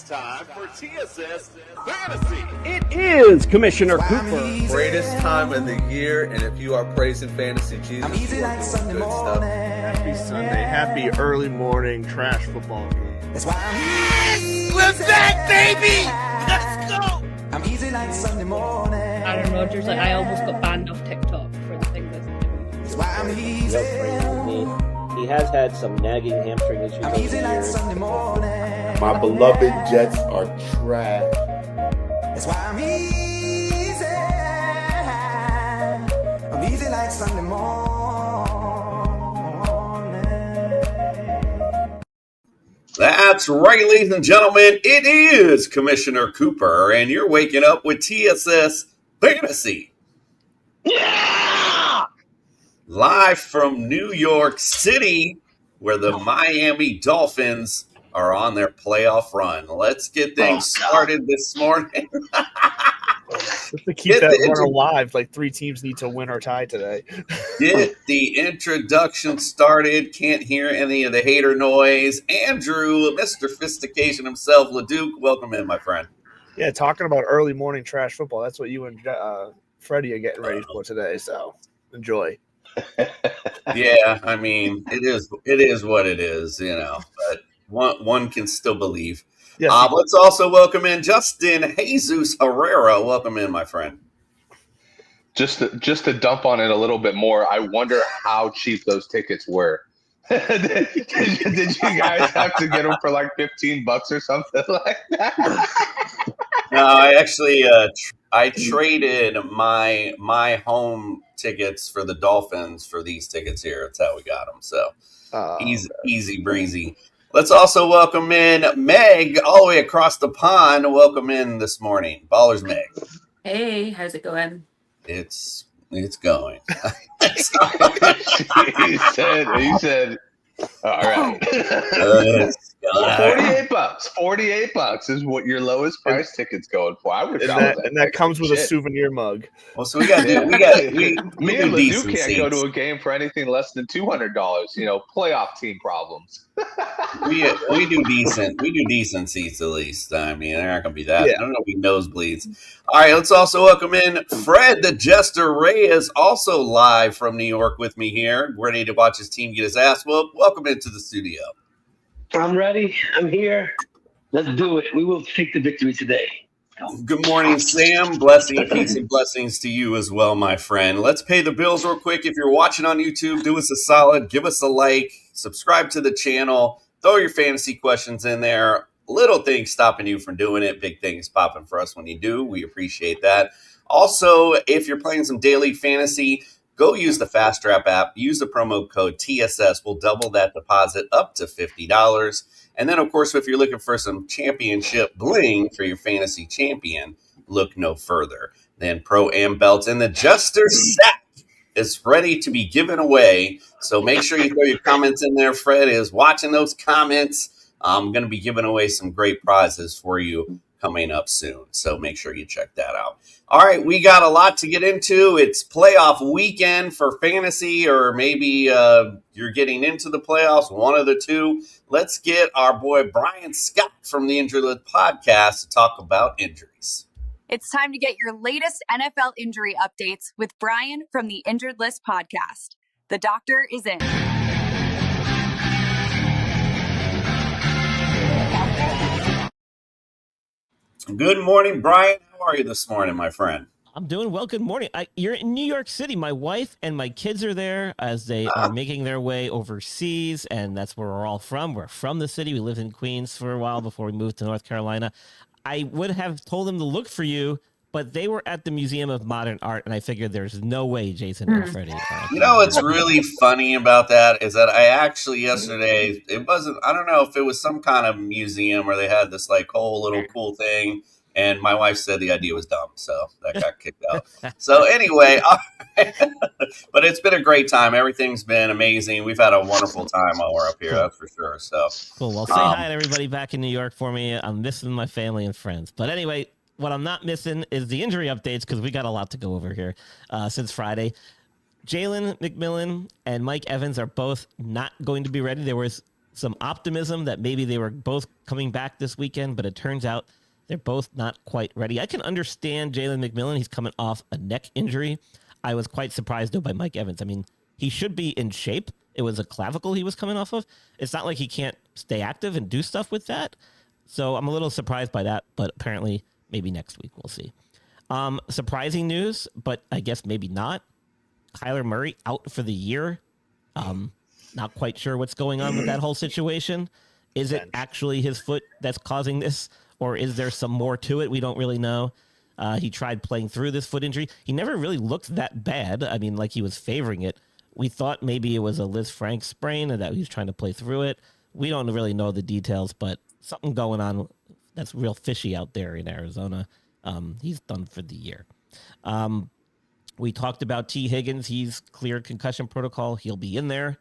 It's time for TSS Fantasy. It is Commissioner Cooper. Greatest time of the year, and if you are praising fantasy Jesus, I'm easy you are like doing Sunday good morning. stuff. Happy Sunday. Happy early morning trash football game. That's why I'm easy. We're back, baby! Let's go! I'm easy like Sunday morning. Aaron Rodgers, like, I almost got banned off TikTok for the thing that's That's why I'm easy. He has had some nagging hamstring issues I'm over easy the like years. Sunday morning. My beloved Jets are trash. That's why I'm easy. I'm easy like Sunday morning. That's right, ladies and gentlemen. It is Commissioner Cooper, and you're waking up with TSS Fantasy. Yeah! Live from New York City, where the Miami Dolphins are on their playoff run. Let's get things started this morning. Just to keep that run alive, like 3 teams need to win or tie today. Get the introduction started. Can't hear any of the hater noise. Andrew, Mr. Sophistication himself, LeDuc, welcome in, my friend. Yeah, talking about early morning trash football. That's what you and Freddie are getting ready for today. So enjoy. Yeah, I mean, it is what it is, but one can still believe. Yes, Let's also welcome in Justin Jesus Herrera. Welcome in, my friend. Just to dump on it a little bit more, I wonder how cheap those tickets were. did you guys have to get them for like $15 or something like that? No, I actually I traded my home tickets for the Dolphins for these tickets here. That's how we got them. So easy breezy. Let's also welcome in Meg all the way across the pond. Welcome in this morning, Ballers Meg. Hey, how's it going? It's going. He said, all right. $48 is what your lowest price ticket's going for. I wish and that comes with a souvenir mug. Well, so we got me and Ledoux can't go to a game for anything less than $200. Playoff team problems. we do decent. We do decent seats at least. I mean, they're not going to be that. Yeah. I don't know if we nosebleeds. All right, let's also welcome in Fred the Jester Reyes, also live from New York with me here, ready to watch his team get his ass whooped. Welcome into the studio. I'm ready. I'm here. Let's do it. We will take the victory today. Good morning, Sam. Blessing, peace, and blessings to you as well, my friend. Let's pay the bills real quick. If you're watching on YouTube, do us a solid. Give us a like. Subscribe to the channel. Throw your fantasy questions in there. Little things stopping you from doing it. Big things popping for us when you do. We appreciate that. Also, if you're playing some daily fantasy, go use the Fast Trap app. Use the promo code TSS. We'll double that deposit up to $50. And then, of course, if you're looking for some championship bling for your fantasy champion, look no further than Pro-Am belts. And the Jester Sack is ready to be given away. So make sure you throw your comments in there. Fred is watching those comments. I'm going to be giving away some great prizes for you coming up soon. So make sure you check that out. All right, we got a lot to get into. It's playoff weekend for fantasy, or maybe you're getting into the playoffs, one of the two. Let's get our boy Brian Scott from the Injured List podcast to talk about injuries. It's time to get your latest NFL injury updates with Brian from the Injured List podcast. The doctor is in. Good morning, Brian. How are you this morning, my friend? I'm doing well. Good morning. You're in New York City. My wife and my kids are there as they are making their way overseas, and that's where we're all from. We're from the city. We lived in Queens for a while before we moved to North Carolina. I would have told them to look for you, but they were at the Museum of Modern Art, and I figured there's no way Jason and Freddie. You know what's really funny about that is that I actually yesterday, I don't know if it was some kind of museum or they had this like whole little cool thing. And my wife said the idea was dumb, so that got kicked out. So anyway, but it's been a great time. Everything's been amazing. We've had a wonderful time while we're up here, that's for sure. So cool. Well, say hi to everybody back in New York for me. I'm missing my family and friends. But anyway, what I'm not missing is the injury updates because we got a lot to go over here since Friday. Jalen McMillan and Mike Evans are both not going to be ready. There was some optimism that maybe they were both coming back this weekend, but it turns out they're both not quite ready. I can understand Jalen McMillan. He's coming off a neck injury. I was quite surprised, though, by Mike Evans. I mean, he should be in shape. It was a clavicle he was coming off of. It's not like he can't stay active and do stuff with that. So I'm a little surprised by that, but apparently maybe next week we'll see. Surprising news, but I guess maybe not. Kyler Murray out for the year. Not quite sure what's going on with that whole situation. Is it actually his foot that's causing this, or is there some more to it? We don't really know. He tried playing through this foot injury. He never really looked that bad. I mean, like he was favoring it. We thought maybe it was a Liz Frank sprain and that he was trying to play through it. We don't really know the details, but something going on that's real fishy out there in Arizona. He's done for the year. We talked about T. Higgins. He's cleared concussion protocol. He'll be in there.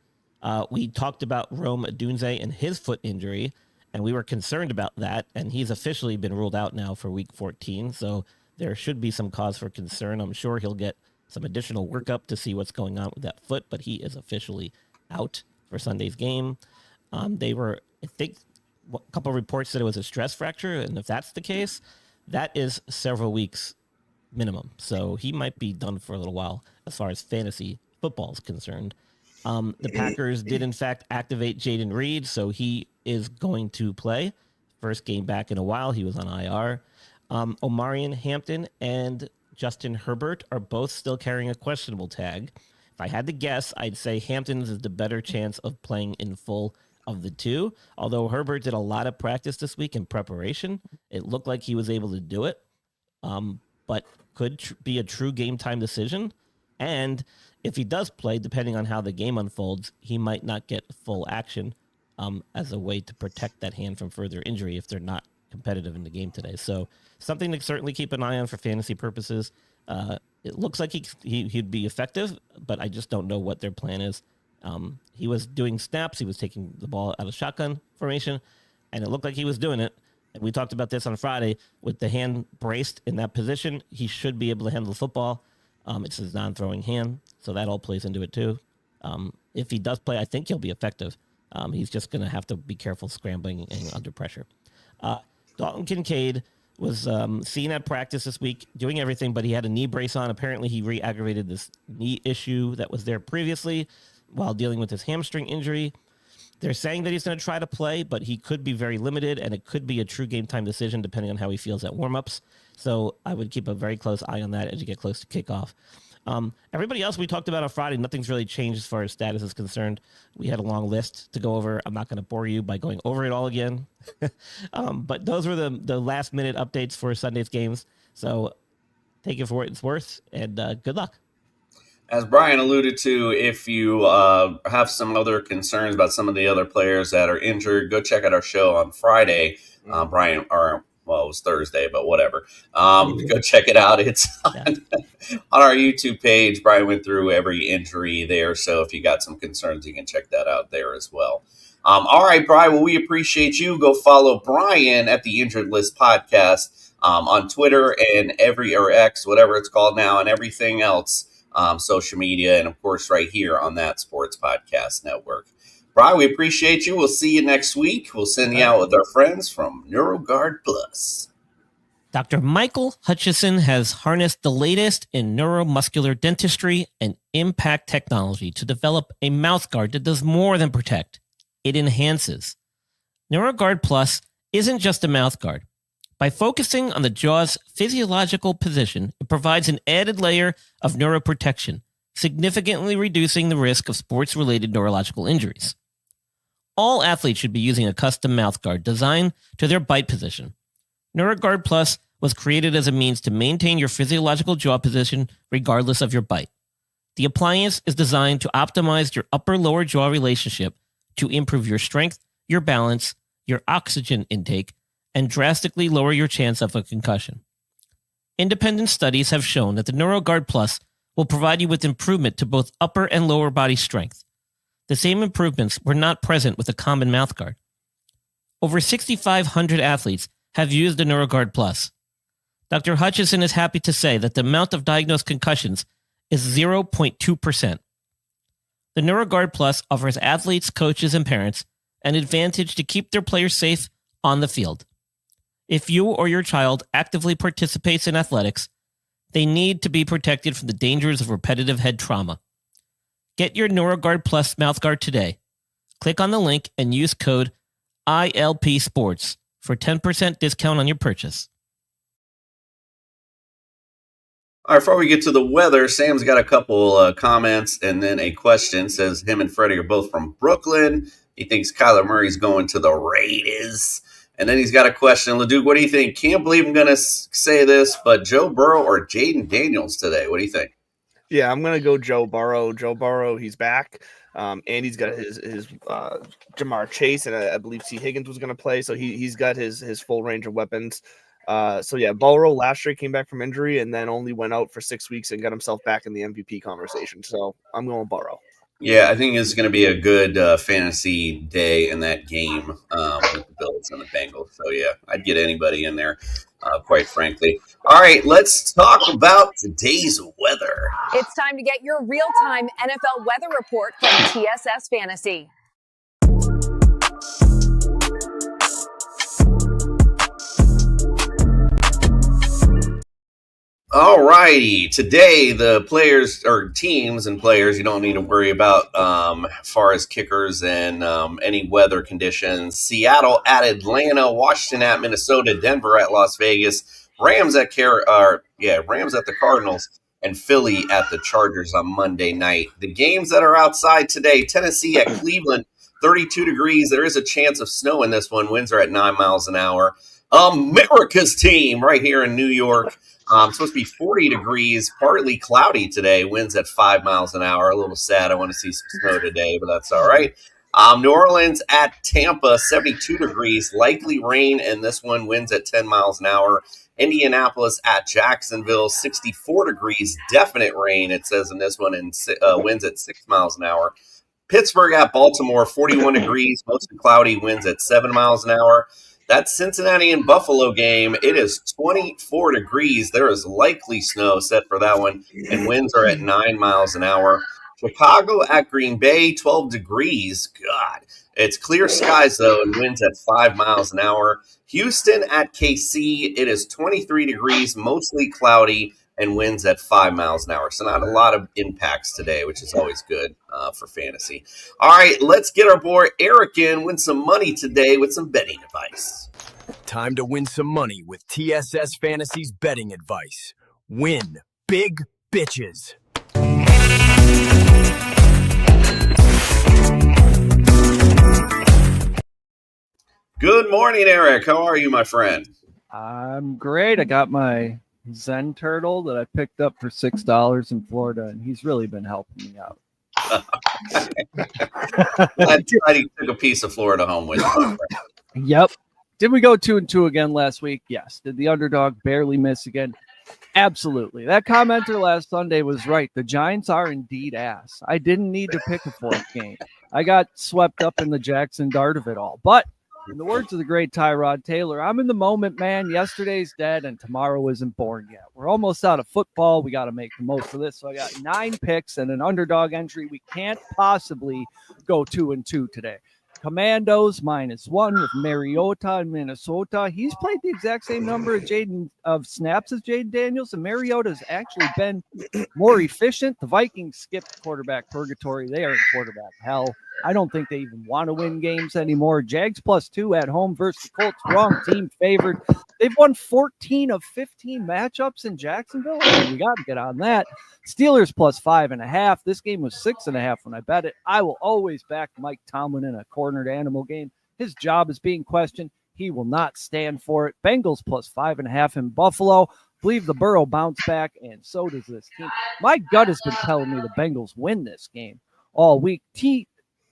We talked about Rome Odunze and his foot injury, and we were concerned about that, and he's officially been ruled out now for week 14, so there should be some cause for concern. I'm sure he'll get some additional workup to see what's going on with that foot, but he is officially out for Sunday's game. They were, I think, a couple of reports said it was a stress fracture, and if that's the case, that is several weeks minimum, so he might be done for a little while as far as fantasy football is concerned. The Packers did, in fact, activate Jaden Reed, so he is going to play. First game back in a while. He was on IR. Omarion Hampton and Justin Herbert are both still carrying a questionable tag. If I had to guess, I'd say Hampton's is the better chance of playing in full of the two, although Herbert did a lot of practice this week in preparation. It looked like he was able to do it, but could be a true game time decision. And if he does play, depending on how the game unfolds, he might not get full action as a way to protect that hand from further injury if they're not competitive in the game today. So something to certainly keep an eye on for fantasy purposes. It looks like he'd be effective, but I just don't know what their plan is. He was doing snaps. He was taking the ball out of shotgun formation, and it looked like he was doing it. And we talked about this on Friday. With the hand braced in that position, he should be able to handle the football. It's his non-throwing hand, so that all plays into it too. If he does play, I think he'll be effective. He's just going to have to be careful scrambling and under pressure. Dalton Kincaid was seen at practice this week doing everything, but he had a knee brace on. Apparently, he re-aggravated this knee issue that was there previously while dealing with his hamstring injury. They're saying that he's going to try to play, but he could be very limited, and it could be a true game time decision depending on how he feels at warm-ups. So I would keep a very close eye on that as you get close to kickoff. Everybody else we talked about on Friday, nothing's really changed as far as status is concerned. We had a long list to go over. I'm not going to bore you by going over it all again. But those were the last-minute updates for Sunday's games. So take it for what it's worth, and good luck. As Brian alluded to, if you have some other concerns about some of the other players that are injured, go check out our show on Friday. Brian, or well, it was Thursday, but whatever. Go check it out. It's on our YouTube page. Brian went through every injury there, so if you got some concerns, you can check that out there as well. All right, Brian, well, we appreciate you. Go follow Brian at the Injured List Podcast on Twitter and or X, whatever it's called now, and everything else. Social media, and of course right here on that Sports Podcast Network. Brian, we appreciate you. We'll see you next week. We'll send you out with our friends from NeuroGuard Plus. Dr. Michael Hutchison has harnessed the latest in neuromuscular dentistry and impact technology to develop a mouthguard that does more than protect. It enhances. NeuroGuard Plus isn't just a mouthguard. By focusing on the jaw's physiological position, it provides an added layer of neuroprotection, significantly reducing the risk of sports-related neurological injuries. All athletes should be using a custom mouthguard designed to their bite position. NeuroGuard Plus was created as a means to maintain your physiological jaw position regardless of your bite. The appliance is designed to optimize your upper-lower jaw relationship to improve your strength, your balance, your oxygen intake, and drastically lower your chance of a concussion. Independent studies have shown that the NeuroGuard Plus will provide you with improvement to both upper and lower body strength. The same improvements were not present with a common mouthguard. Over 6,500 athletes have used the NeuroGuard Plus. Dr. Hutchison is happy to say that the amount of diagnosed concussions is 0.2%. The NeuroGuard Plus offers athletes, coaches, and parents an advantage to keep their players safe on the field. If you or your child actively participates in athletics, they need to be protected from the dangers of repetitive head trauma. Get your NeuroGuard Plus mouthguard today. Click on the link and use code ILP Sports for 10% discount on your purchase. All right, before we get to the weather, Sam's got a couple comments and then a question. Says him and Freddie are both from Brooklyn. He thinks Kyler Murray's going to the Raiders. And then he's got a question. LeDuc, what do you think? Can't believe I'm going to say this, but Joe Burrow or Jaden Daniels today? What do you think? Yeah, I'm going to go Joe Burrow. Joe Burrow, he's back. And he's got his Jamar Chase, and I believe T. Higgins was going to play. So he's got his full range of weapons. So yeah, Burrow last year came back from injury and then only went out for 6 weeks and got himself back in the MVP conversation. So I'm going Burrow. Yeah, I think it's going to be a good fantasy day in that game with the Bills and the Bengals. So, yeah, I'd get anybody in there, quite frankly. All right, let's talk about today's weather. It's time to get your real-time NFL weather report from TSS Fantasy. All righty. Today, the players or teams and players you don't need to worry about as far as kickers and any weather conditions. Seattle at Atlanta, Washington at Minnesota, Denver at Las Vegas, Rams at the Cardinals, and Philly at the Chargers on Monday night. The games that are outside today, Tennessee at Cleveland, 32 degrees. There is a chance of snow in this one. Winds are at 9 miles an hour. America's team right here in New York. Supposed to be 40 degrees, partly cloudy today. Winds at 5 miles an hour. A little sad. I want to see some snow today, but that's all right. New Orleans at Tampa, 72 degrees. Likely rain in this one. Winds at 10 miles an hour. Indianapolis at Jacksonville, 64 degrees. Definite rain, it says in this one, and winds at 6 miles an hour. Pittsburgh at Baltimore, 41 degrees. Mostly cloudy. Winds at 7 miles an hour. That Cincinnati and Buffalo game, it is 24 degrees. There is likely snow set for that one, and winds are at 9 miles an hour. Chicago at Green Bay, 12 degrees. God, it's clear skies, though, and winds at 5 miles an hour. Houston at KC, it is 23 degrees, mostly cloudy, and winds at 5 miles an hour. So not a lot of impacts today, which is always good for fantasy. All right, let's get our boy Eric in, win some money today with some betting advice. Time to win some money with TSS Fantasy's betting advice. Win big bitches. Good morning, Eric. How are you, my friend? I'm great. I got my Zen turtle that I picked up for $6 in Florida, and he's really been helping me out. Glad he took a piece of Florida home with you. Yep. Did we go 2-2 again last week? Yes. Did the underdog barely miss again? Absolutely. That commenter last Sunday was right. The Giants are indeed ass. I didn't need to pick a fourth game. I got swept up in the Jackson Dart of it all. But in the words of the great Tyrod Taylor, I'm in the moment, man. Yesterday's dead and tomorrow isn't born yet. We're almost out of football. We got to make the most of this. So I got 9 picks and an underdog entry. We can't possibly go 2-2 today. Commandos -1 with Mariota in Minnesota. He's played the exact same number of snaps as Jaden Daniels, and Mariota's actually been more efficient. The Vikings skipped quarterback purgatory. They are in quarterback hell. I don't think they even want to win games anymore. Jags +2 at home versus the Colts. Wrong team favored. They've won 14 of 15 matchups in Jacksonville. We got to get on that. Steelers +5.5. This game was 6.5 when I bet it. I will always back Mike Tomlin in a cornered animal game. His job is being questioned. He will not stand for it. Bengals +5.5 in Buffalo. Believe the Burrow bounce back, and so does this team. My gut has been telling me the Bengals win this game all week.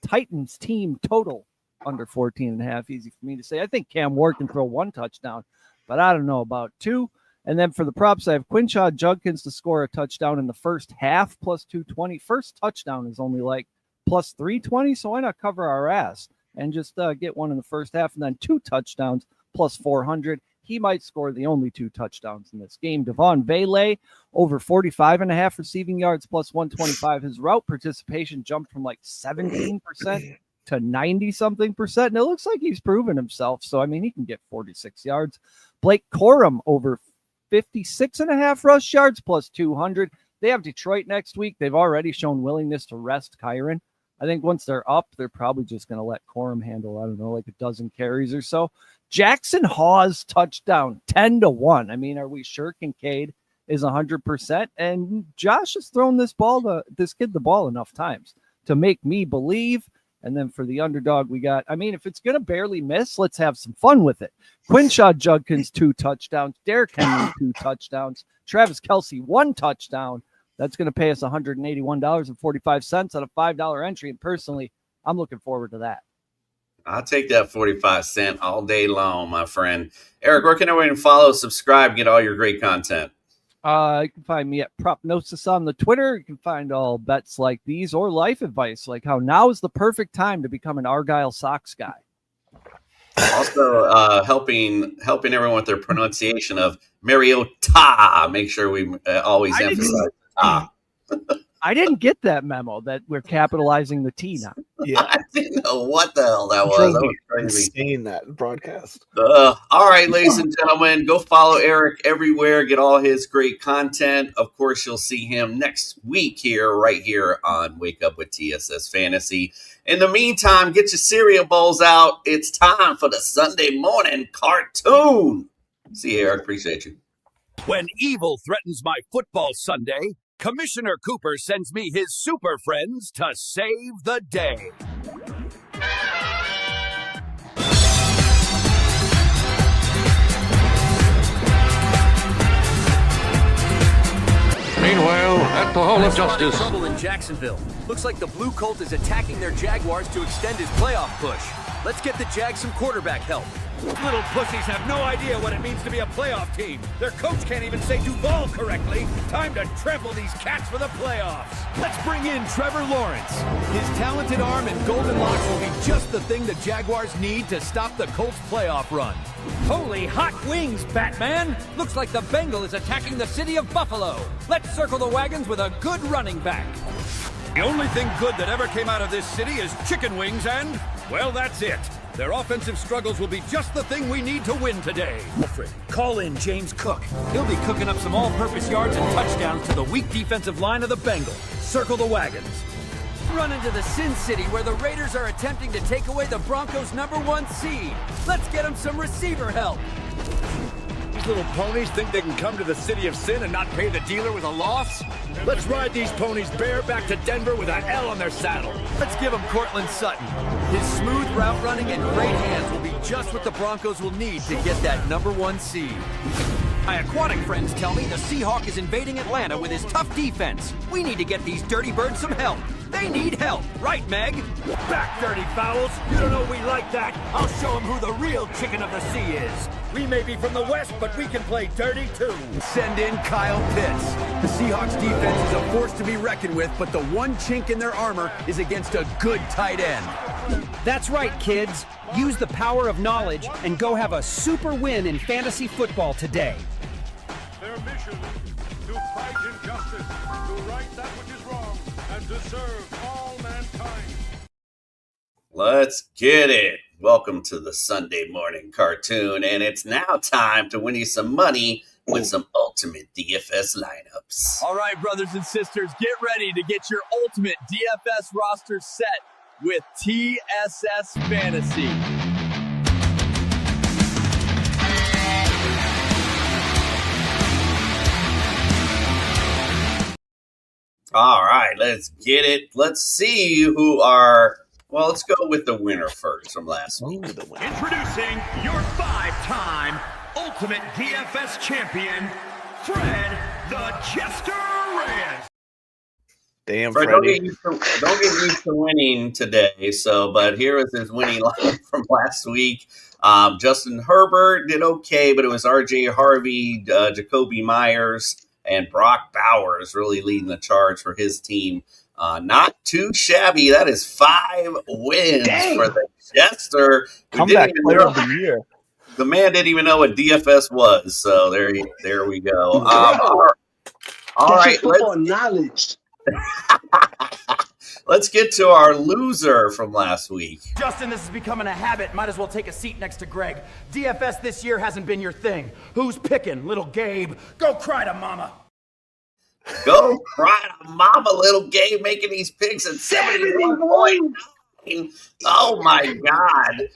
Titans team total under 14.5. Easy for me to say. I think Cam Ward can throw 1 touchdown, but I don't know about 2. And then for the props, I have Quinshaw Judkins to score a touchdown in the first half, +220. First touchdown is only like +320, so why not cover our ass and just get one in the first half, and then 2 touchdowns +400. He might score the only 2 touchdowns in this game. Devon Bailey over 45.5 receiving yards +125. His route participation jumped from like 17% to 90-something%. And it looks like he's proven himself. So, I mean, he can get 46 yards. Blake Corum over 56.5 rush yards plus 200. They have Detroit next week. They've already shown willingness to rest Kyron. I think once they're up, they're probably just going to let Corum handle, I don't know, like a dozen carries or so. Jackson Hawes touchdown, 10-1. I mean, are we sure Kincaid is 100%? And Josh has thrown this kid the ball enough times to make me believe. And then for the underdog, we got, I mean, if it's going to barely miss, let's have some fun with it. Quinshaw Judkins, 2 touchdowns. Derrick Henry, 2 touchdowns. Travis Kelce, 1 touchdown. That's going to pay us $181.45 on a $5 entry. And personally, I'm looking forward to that. I'll take that 45 cents all day long, my friend. Eric, where can everyone follow, subscribe, get all your great content? You can find me at Propnosis on the Twitter. You can find all bets like these or life advice, like how now is the perfect time to become an Argyle Sox guy. Also, helping everyone with their pronunciation of Mariota. Make sure we always emphasize ta. I didn't get that memo that we're capitalizing the T now. Yeah, I didn't know what the hell that was. That was crazy. Saying that broadcast. All right, ladies and gentlemen, go follow Eric everywhere. Get all his great content. Of course, you'll see him next week right here on Wake Up with TSS Fantasy. In the meantime, get your cereal bowls out. It's time for the Sunday morning cartoon. See you, Eric. Appreciate you. When evil threatens my football Sunday, Commissioner Cooper sends me his super friends to save the day. Meanwhile, at the Hall of Justice. Trouble in Jacksonville. Looks like the Blue Colt is attacking their Jaguars to extend his playoff push. Let's get the Jags some quarterback help. Little pussies have no idea what it means to be a playoff team. Their coach can't even say Duval correctly. Time to trample these cats for the playoffs. Let's bring in Trevor Lawrence. His talented arm and golden locks will be just the thing the Jaguars need to stop the Colts' playoff run. Holy hot wings, Batman! Looks like the Bengal is attacking the city of Buffalo. Let's circle the wagons with a good running back. The only thing good that ever came out of this city is chicken wings and, well, that's it. Their offensive struggles will be just the thing we need to win today. Alfred, call in James Cook. He'll be cooking up some all-purpose yards and touchdowns to the weak defensive line of the Bengals. Circle the wagons. Run into the Sin City where the Raiders are attempting to take away the Broncos' #1 seed. Let's get them some receiver help. These little ponies think they can come to the city of sin and not pay the dealer with a loss? Let's ride these ponies bareback to Denver with an L on their saddle. Let's give them Cortland Sutton. His smooth route running and great hands will be just what the Broncos will need to get that #1 seed. My aquatic friends tell me the Seahawk is invading Atlanta with his tough defense. We need to get these dirty birds some help. They need help, right, Meg? Back, dirty fowls. You don't know we like that. I'll show them who the real chicken of the sea is. We may be from the West, but we can play dirty, too. Send in Kyle Pitts. The Seahawks defense is a force to be reckoned with, but the one chink in their armor is against a good tight end. That's right, kids. Use the power of knowledge and go have a super win in fantasy football today. Their mission, to fight injustice, to right that which is wrong, and to serve all mankind. Let's get it. Welcome to the Sunday morning cartoon, and it's now time to win you some money with some ultimate DFS lineups. All right, brothers and sisters, get ready to get your ultimate DFS roster set with TSS Fantasy. All right, let's get it. Let's see who are... Well, let's go with the winner first from last week. Introducing your 5-time Ultimate DFS champion, Fred the Jester Reyes. Damn, Fred, don't get used to winning today. But here is his winning line from last week. Justin Herbert did okay, but it was R.J. Harvey, Jacoby Myers, and Brock Bowers really leading the charge for his team. Not too shabby. That is 5 wins for the Jester. Comeback player of the year. The man didn't even know what DFS was. So there we go. All right. Football knowledge. Let's get to our loser from last week. Justin, this is becoming a habit. Might as well take a seat next to Greg. DFS this year hasn't been your thing. Who's picking? Little Gabe. Go cry to mama. Go cry to mama, little Gabe, making these picks at 71.9. Oh, my God.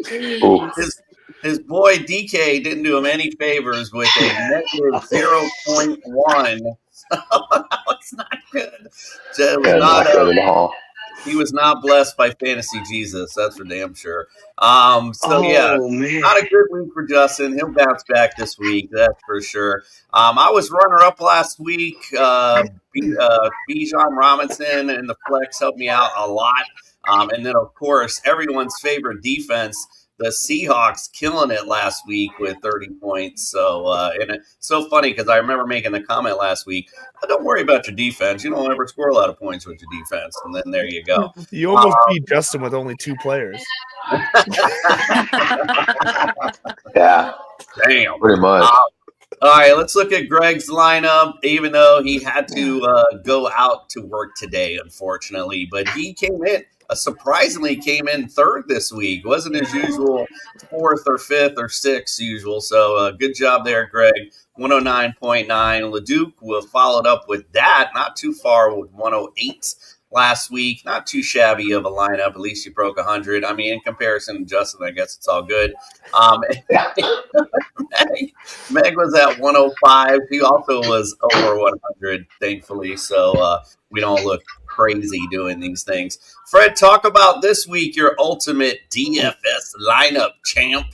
His boy DK didn't do him any favors with a negative 0.1. So it's not good. So he was not blessed by Fantasy Jesus. That's for damn sure. Man. Not a good week for Justin. He'll bounce back this week. That's for sure. I was runner-up last week. Bijan Robinson and the flex helped me out a lot. And then, of course, everyone's favorite defense, the Seahawks, killing it last week with 30 points. So, and it's so funny because I remember making the comment last week, don't worry about your defense. You don't ever score a lot of points with your defense. And then there you go. You almost beat Justin with only 2 players. Yeah. Damn. Pretty much. All right, let's look at Greg's lineup, even though he had to go out to work today, unfortunately. But he surprisingly came in third this week. Wasn't his usual 4th or 5th or 6th usual. So good job there, Greg. 109.9. LeDuc followed up with that, not too far, with 108 last week. Not too shabby of a lineup. At least you broke 100. I mean, in comparison to Justin, I guess it's all good. Meg was at 105. He also was over 100, thankfully. So we don't look crazy doing these things. Fred, talk about this week, your ultimate DFS lineup, champ.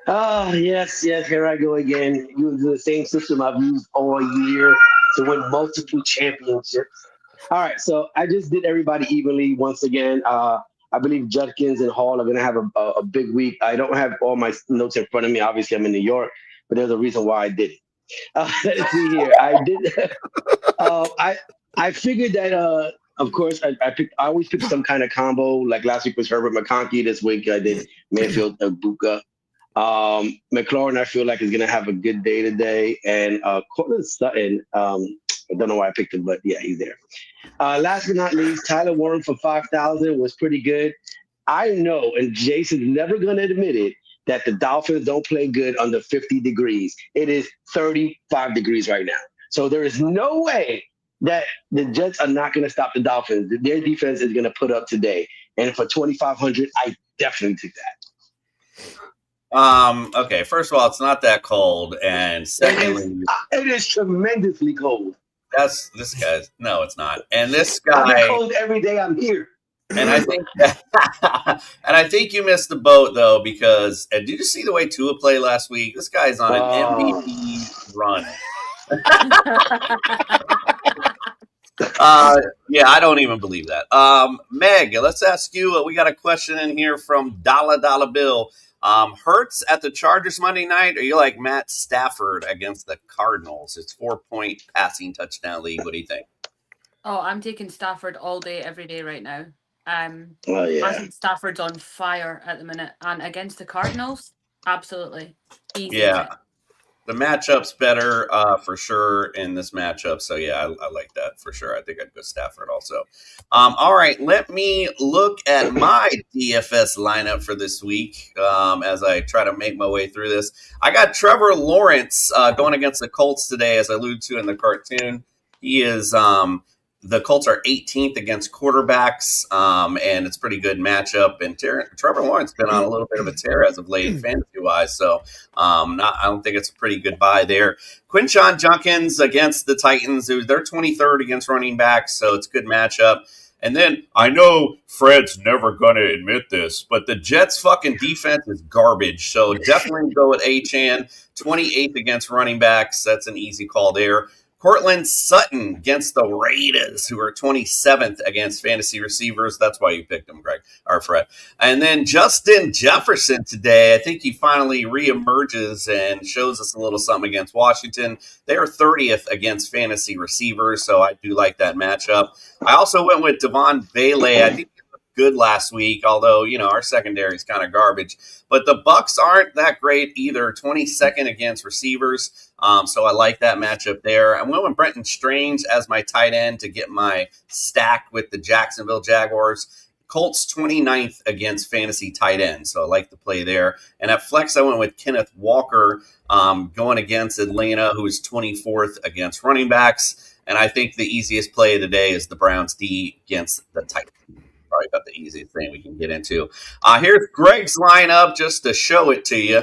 Yes, here I go again. Using the same system I've used all year to win multiple championships. All right, so I just did everybody evenly once again. I believe Judkins and Hall are going to have a big week. I don't have all my notes in front of me. Obviously, I'm in New York, but there's a reason why I did it. Let's see here. I did. I figured that, of course, I always pick some kind of combo. Like last week was Herbert McConkey. This week I did Mayfield Buka. McLaurin, I feel like, is going to have a good day today. And Cortland Sutton, I don't know why I picked him, but yeah, he's there. Last but not least, Tyler Warren for 5,000 was pretty good. I know, and Jason's never going to admit it, that the Dolphins don't play good under 50 degrees. It is 35 degrees right now. So there is no way that the Jets are not going to stop the Dolphins. Their defense is going to put up today. And for 2,500, I definitely took that. Okay, first of all, it's not that cold. And secondly, it is tremendously cold. That's this guy's. No, it's not. And this guy. I'm cold every day I'm here. And I think you missed the boat though, because did you see the way Tua played last week? This guy's on an MVP run. Yeah, I don't even believe that. Meg, let's ask you. We got a question in here from Dollar Bill. Hurts at the Chargers Monday night? Or are you like Matt Stafford against the Cardinals? It's 4-point passing touchdown league. What do you think? Oh, I'm taking Stafford all day, every day right now. I think Stafford's on fire at the minute. And against the Cardinals, absolutely. Easy. Yeah. The matchup's better for sure in this matchup. So, yeah, I like that for sure. I think I'd go Stafford also. All right, let me look at my DFS lineup for this week as I try to make my way through this. I got Trevor Lawrence going against the Colts today, as I alluded to in the cartoon. He is the Colts are 18th against quarterbacks, and it's a pretty good matchup. And Trevor Lawrence has been on a little bit of a tear as of late, fantasy-wise. So I don't think it's a pretty good buy there. Quinshon Judkins against the Titans. They're 23rd against running backs, so it's a good matchup. And then I know Fred's never going to admit this, but the Jets' fucking defense is garbage. So definitely go with Achane, 28th against running backs. That's an easy call there. Cortland Sutton against the Raiders, who are 27th against fantasy receivers. That's why you picked him, Greg, or Fred. And then Justin Jefferson today. I think he finally reemerges and shows us a little something against Washington. They are 30th against fantasy receivers, so I do like that matchup. I also went with Devon Bailey. I think good last week, although, our secondary is kind of garbage. But the Bucs aren't that great either, 22nd against receivers. So I like that matchup there. I went with Brenton Strange as my tight end to get my stack with the Jacksonville Jaguars. Colts 29th against fantasy tight end, so I like the play there. And at flex, I went with Kenneth Walker going against Atlanta, who is 24th against running backs. And I think the easiest play of the day is the Browns D against the Titans. Probably about the easiest thing we can get into. Here's Greg's lineup just to show it to you.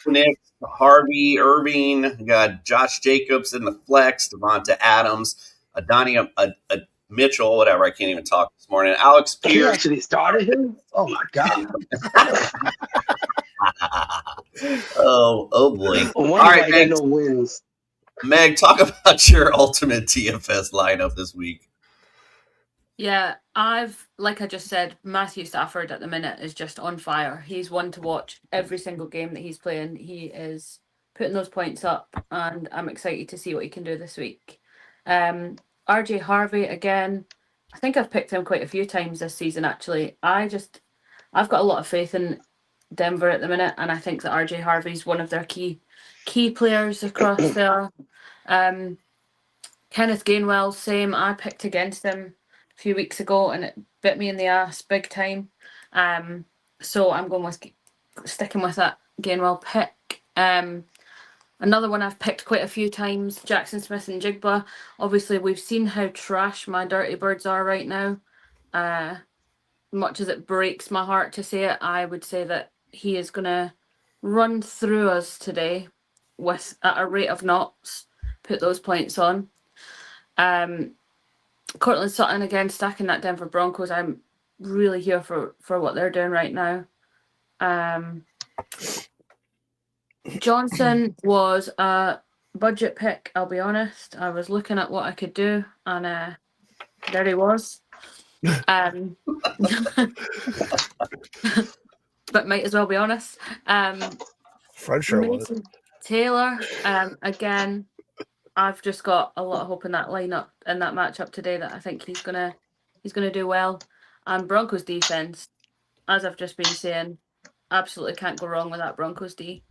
Nick, Harvey, Irving, got Josh Jacobs in the flex, Devonta Adams, Adonai Mitchell, whatever. I can't even talk this morning. Alex Pierce. You actually started him? Oh, my God. oh boy. All right, Meg, no wins. Meg, talk about your ultimate DFS lineup this week. Yeah, like I just said, Matthew Stafford at the minute is just on fire. He's one to watch every single game that he's playing. He is putting those points up, and I'm excited to see what he can do this week. RJ Harvey, again, I think I've picked him quite a few times this season, actually. I've got a lot of faith in Denver at the minute, and I think that RJ Harvey's one of their key players across there. Kenneth Gainwell, same. I picked against him a few weeks ago, and it bit me in the ass big time. So I'm going with sticking with that Gainwell pick. Another one I've picked quite a few times, Jackson Smith and Jigba. Obviously, we've seen how trash my Dirty Birds are right now. Much as it breaks my heart to say it, I would say that he is going to run through us today at a rate of knots, put those points on. Cortland Sutton, again, stacking that Denver Broncos. I'm really here for what they're doing right now. Johnson was a budget pick, I'll be honest. I was looking at what I could do, and there he was. But might as well be honest. Fred sure was. Taylor, again, I've just got a lot of hope in that lineup and that matchup today that I think he's gonna do well. And Broncos defense, as I've just been saying, absolutely can't go wrong with that Broncos D.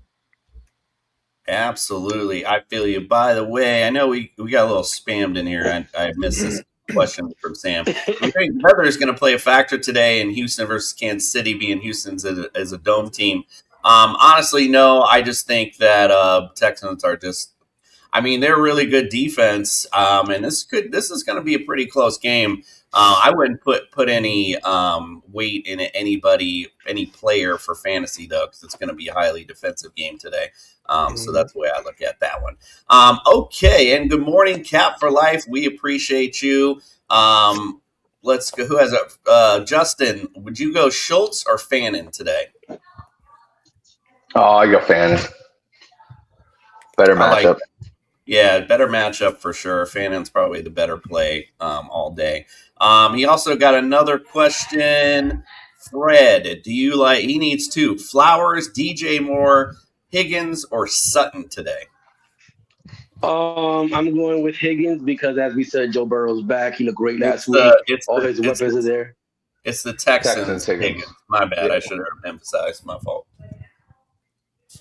Absolutely. I feel you. By the way, I know we got a little spammed in here. I missed this question from Sam. I think weather is going to play a factor today in Houston versus Kansas City, being Houston's as a dome team. Honestly, no. I just think that Texans are just, they're really good defense, and this is going to be a pretty close game. I wouldn't put any weight in any player for fantasy though, because it's going to be a highly defensive game today. So that's the way I look at that one. Okay, and good morning, Cap for Life. We appreciate you. Let's go. Who has a Justin? Would you go Schultz or Fannin today? Oh, I go Fannin. Better matchup. Yeah, better matchup for sure. Fannin's probably the better play all day. He also got another question. Fred, do you like? He needs two: Flowers, DJ Moore, Higgins, or Sutton today? I'm going with Higgins because, as we said, Joe Burrow's back. He looked great last week. All his weapons are there. It's the Texans. Higgins. My bad. Yeah. I should have emphasized. My fault.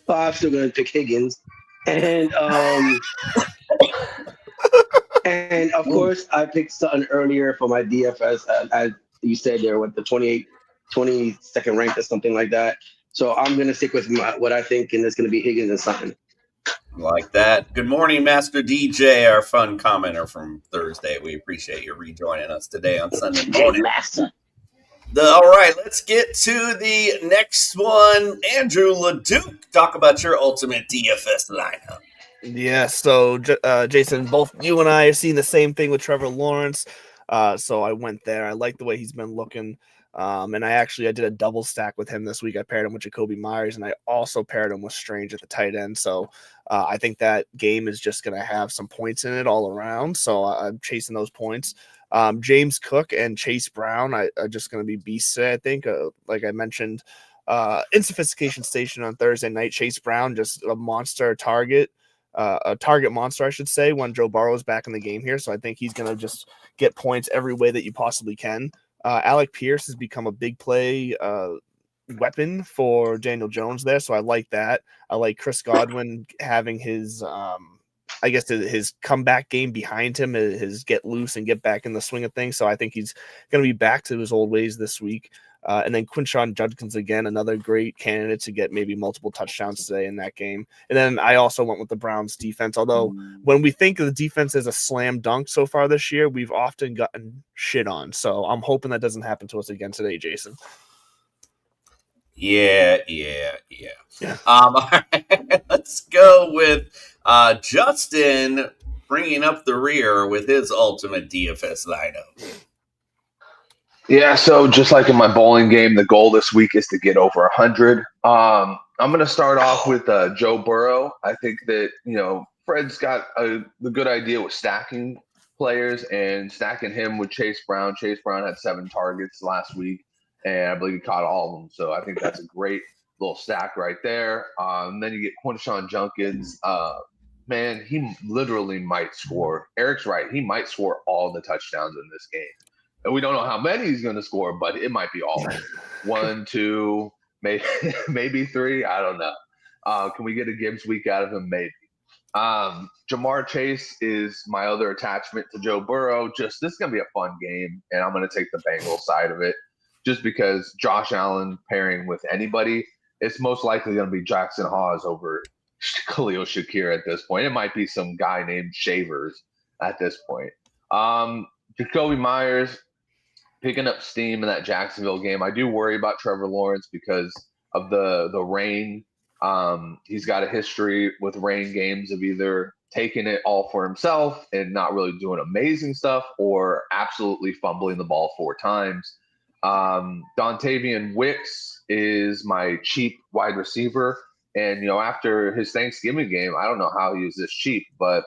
Well, I'm still going to pick Higgins. And and of course, I picked Sutton earlier for my DFS. As you said, there with the 22nd ranked or something like that. So I'm going to stick with what I think, and it's going to be Higgins and Sutton. Like that. Good morning, Master DJ, our fun commenter from Thursday. We appreciate you rejoining us today on Sunday morning. All right, let's get to the next one. Andrew LeDuc, talk about your ultimate DFS lineup. Yeah, so Jason, both you and I are seeing the same thing with Trevor Lawrence. So I went there. I like the way he's been looking. And I did a double stack with him this week. I paired him with Jacoby Myers, and I also paired him with Strange at the tight end. So I think that game is just going to have some points in it all around. So I'm chasing those points. James Cook and Chase Brown are just going to be beasts today, I think. Like I mentioned, in Sophistication Station on Thursday night, Chase Brown, just a monster target. A target monster, I should say, when Joe Burrow is back in the game here. So I think he's going to just get points every way that you possibly can. Alec Pierce has become a big play weapon for Daniel Jones there, so I like that. I like Chris Godwin having his his comeback game behind him, his get loose and get back in the swing of things. So I think he's going to be back to his old ways this week. And then Quinshon Judkins, again, another great candidate to get maybe multiple touchdowns today in that game. And then I also went with the Browns defense, although when we think of the defense as a slam dunk so far this year, we've often gotten shit on. So I'm hoping that doesn't happen to us again today, Jason. Yeah. All right, let's go with Justin bringing up the rear with his ultimate DFS lineup. Yeah, so just like in my bowling game, the goal this week is to get over 100. I'm going to start off with Joe Burrow. I think that, Fred's got the good idea with stacking players and stacking him with Chase Brown. Chase Brown had 7 targets last week, and I believe he caught all of them. So I think that's a great little stack right there. And then you get Quinshon Judkins. Man, he literally might score. Eric's right. He might score all the touchdowns in this game. And we don't know how many he's going to score, but it might be all 1, 2, maybe 3. I don't know. Can we get a Gibbs week out of him? Maybe. Jamar Chase is my other attachment to Joe Burrow. This is going to be a fun game, and I'm going to take the Bengals side of it just because Josh Allen pairing with anybody, it's most likely going to be Jackson Hawes over Khalil Shakir at this point. It might be some guy named Shavers at this point. Jacoby Myers picking up steam in that Jacksonville game. I do worry about Trevor Lawrence because of the rain. He's got a history with rain games of either taking it all for himself and not really doing amazing stuff or absolutely fumbling the ball 4 times. Dontavian Wicks is my cheap wide receiver. And, after his Thanksgiving game, I don't know how he was this cheap, but,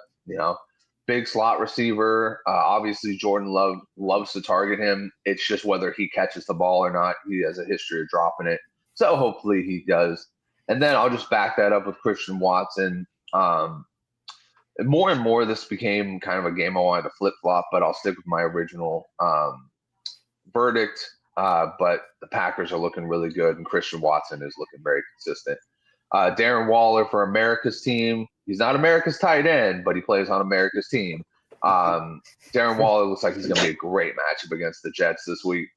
big slot receiver. Obviously, Jordan Love loves to target him. It's just whether he catches the ball or not. He has a history of dropping it. So hopefully he does. And then I'll just back that up with Christian Watson. More and more, this became kind of a game I wanted to flip-flop, but I'll stick with my original verdict. But the Packers are looking really good, and Christian Watson is looking very consistent. Darren Waller for America's team. He's not America's tight end, but he plays on America's team. Darren Waller looks like he's going to be a great matchup against the Jets this week.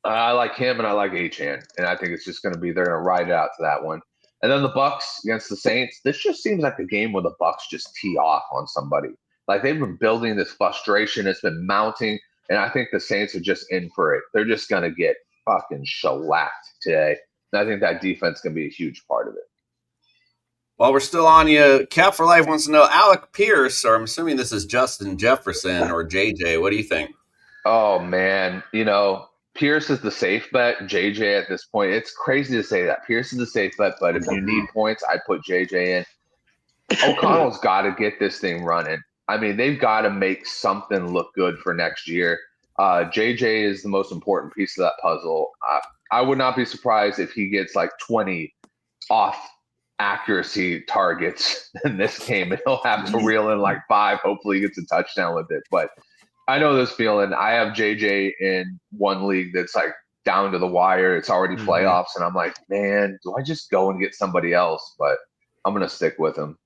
I like him, and I like Achane, and I think it's just going to be they're going to ride it out to that one. And then the Bucks against the Saints. This just seems like a game where the Bucks just tee off on somebody. Like they've been building this frustration. It's been mounting, and I think the Saints are just in for it. They're just going to get fucking shellacked today. And I think that defense can be a huge part of it. While we're still on you, Cap for Life wants to know, Alec Pierce, or I'm assuming this is Justin Jefferson or JJ. What do you think? Oh, man. Pierce is the safe bet. JJ at this point, it's crazy to say that. Pierce is the safe bet, but if you need points, I'd put JJ in. O'Connell's got to get this thing running. I mean, they've got to make something look good for next year. JJ is the most important piece of that puzzle. I would not be surprised if he gets like 20 off accuracy targets in this game, and he'll have to reel in like 5. Hopefully he gets a touchdown with it. But I know this feeling. I have JJ in one league that's like down to the wire. It's already playoffs, and I'm like, man, do I just go and get somebody else? But I'm going to stick with him.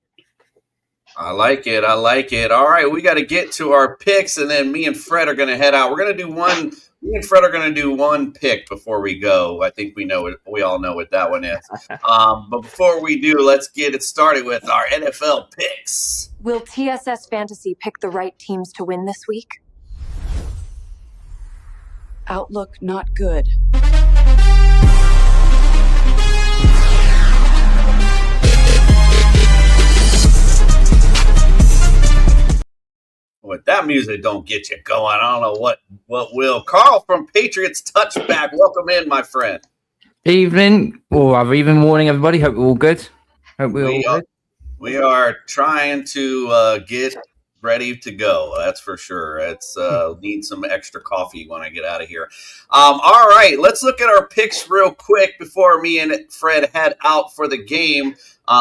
I like it. All right, we got to get to our picks, and then me and Fred are going to head out. We're going to do one. Me and Fred are going to do one pick before we go. I think we know it. We all know what that one is. But before we do, let's get it started with our NFL picks. Will TSS Fantasy pick the right teams to win this week? Outlook not good. What that music don't get you going. I don't know what will. Carl from Patriots Touchback. Welcome in, my friend. Evening, or rather even morning, everybody. Hope we're all good. Hope we're all good. We are trying to get ready to go. That's for sure. It's need some extra coffee when I get out of here. All right, let's look at our picks real quick before me and Fred head out for the game.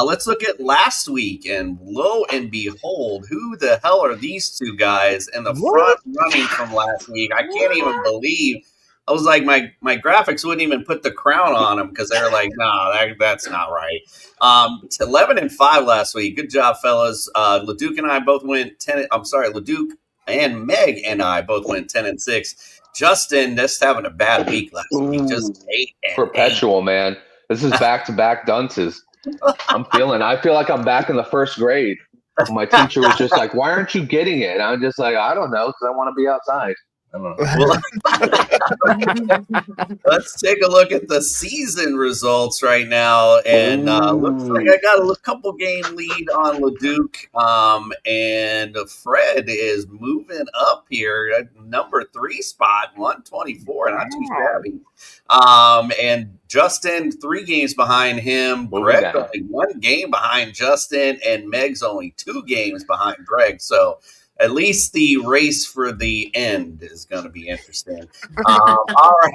Let's look at last week, and lo and behold, who the hell are these two guys in the front running from last week? I can't even believe I was like, my graphics wouldn't even put the crown on them because they were like, no, that's not right. 11-5 last week. Good job, fellas. Leduc and I both went 10. I'm sorry, Leduc and Meg and I both went 10-6. Justin just having a bad week last week. Just 8 and Perpetual, 8. man. This is back-to-back dunces. I feel like I'm back in the first grade. My teacher was just like, why aren't you getting it? And I'm just like, I don't know, because I want to be outside. I don't know. Let's take a look at the season results right now. And looks like I got a couple game lead on Leduc. And Fred is moving up here at number 3 spot, 124. Not too shabby. And Justin, 3 games behind him. Greg only 1 game behind Justin. And Meg's only 2 games behind Greg. So at least the race for the end is going to be interesting. All right,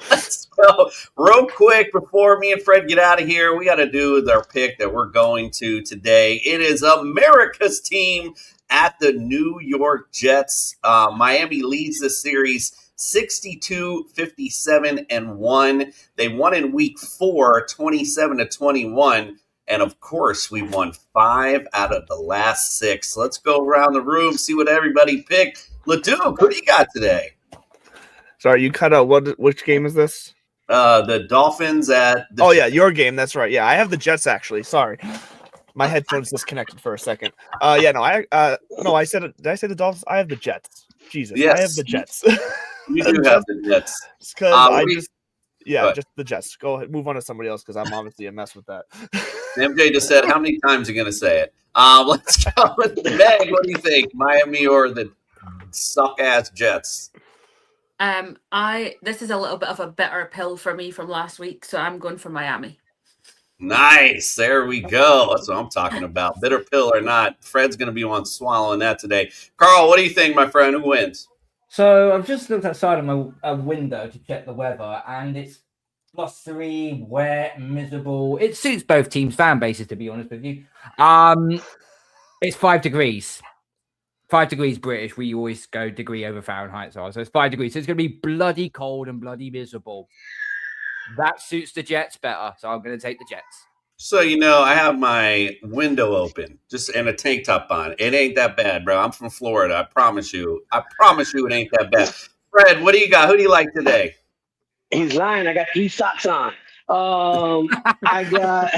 let's go real quick before me and Fred get out of here. We got to do their pick that we're going to today. It is America's team at the New York Jets. Miami leads this series 62-57-1. They won in week 4, 27-21. And, of course, we won 5 out of the last 6. Let's go around the room, see what everybody picked. Leduc, who do you got today? Sorry, you cut out. Which game is this? The Dolphins at the Jets. Your game. That's right. Yeah, I have the Jets, actually. Sorry. My headphones disconnected for a second. I said, did I say the Dolphins? I have the Jets. Jesus. Yes. I have the Jets. You do have the Jets. Because just the Jets. Go ahead. Move on to somebody else because I'm obviously a mess with that. MJ just said, how many times are you going to say it? Let's go with Meg. What do you think? Miami or the suck-ass Jets? This is a little bit of a bitter pill for me from last week, so I'm going for Miami. Nice. There we go. That's what I'm talking about. Bitter pill or not, Fred's going to be one swallowing that today. Carl, what do you think, my friend? Who wins? So I've just looked outside of my window to check the weather, and it's +3, wet, miserable. It suits both teams' fan bases, to be honest with you. It's 5 degrees. 5 degrees British. We always go degree over Fahrenheit. So it's 5 degrees. So it's going to be bloody cold and bloody miserable. That suits the Jets better. So I'm going to take the Jets. So, I have my window open and a tank top on. It ain't that bad, bro. I'm from Florida. I promise you. it ain't that bad. Fred, what do you got? Who do you like today? He's lying. I got 3 socks on. I got.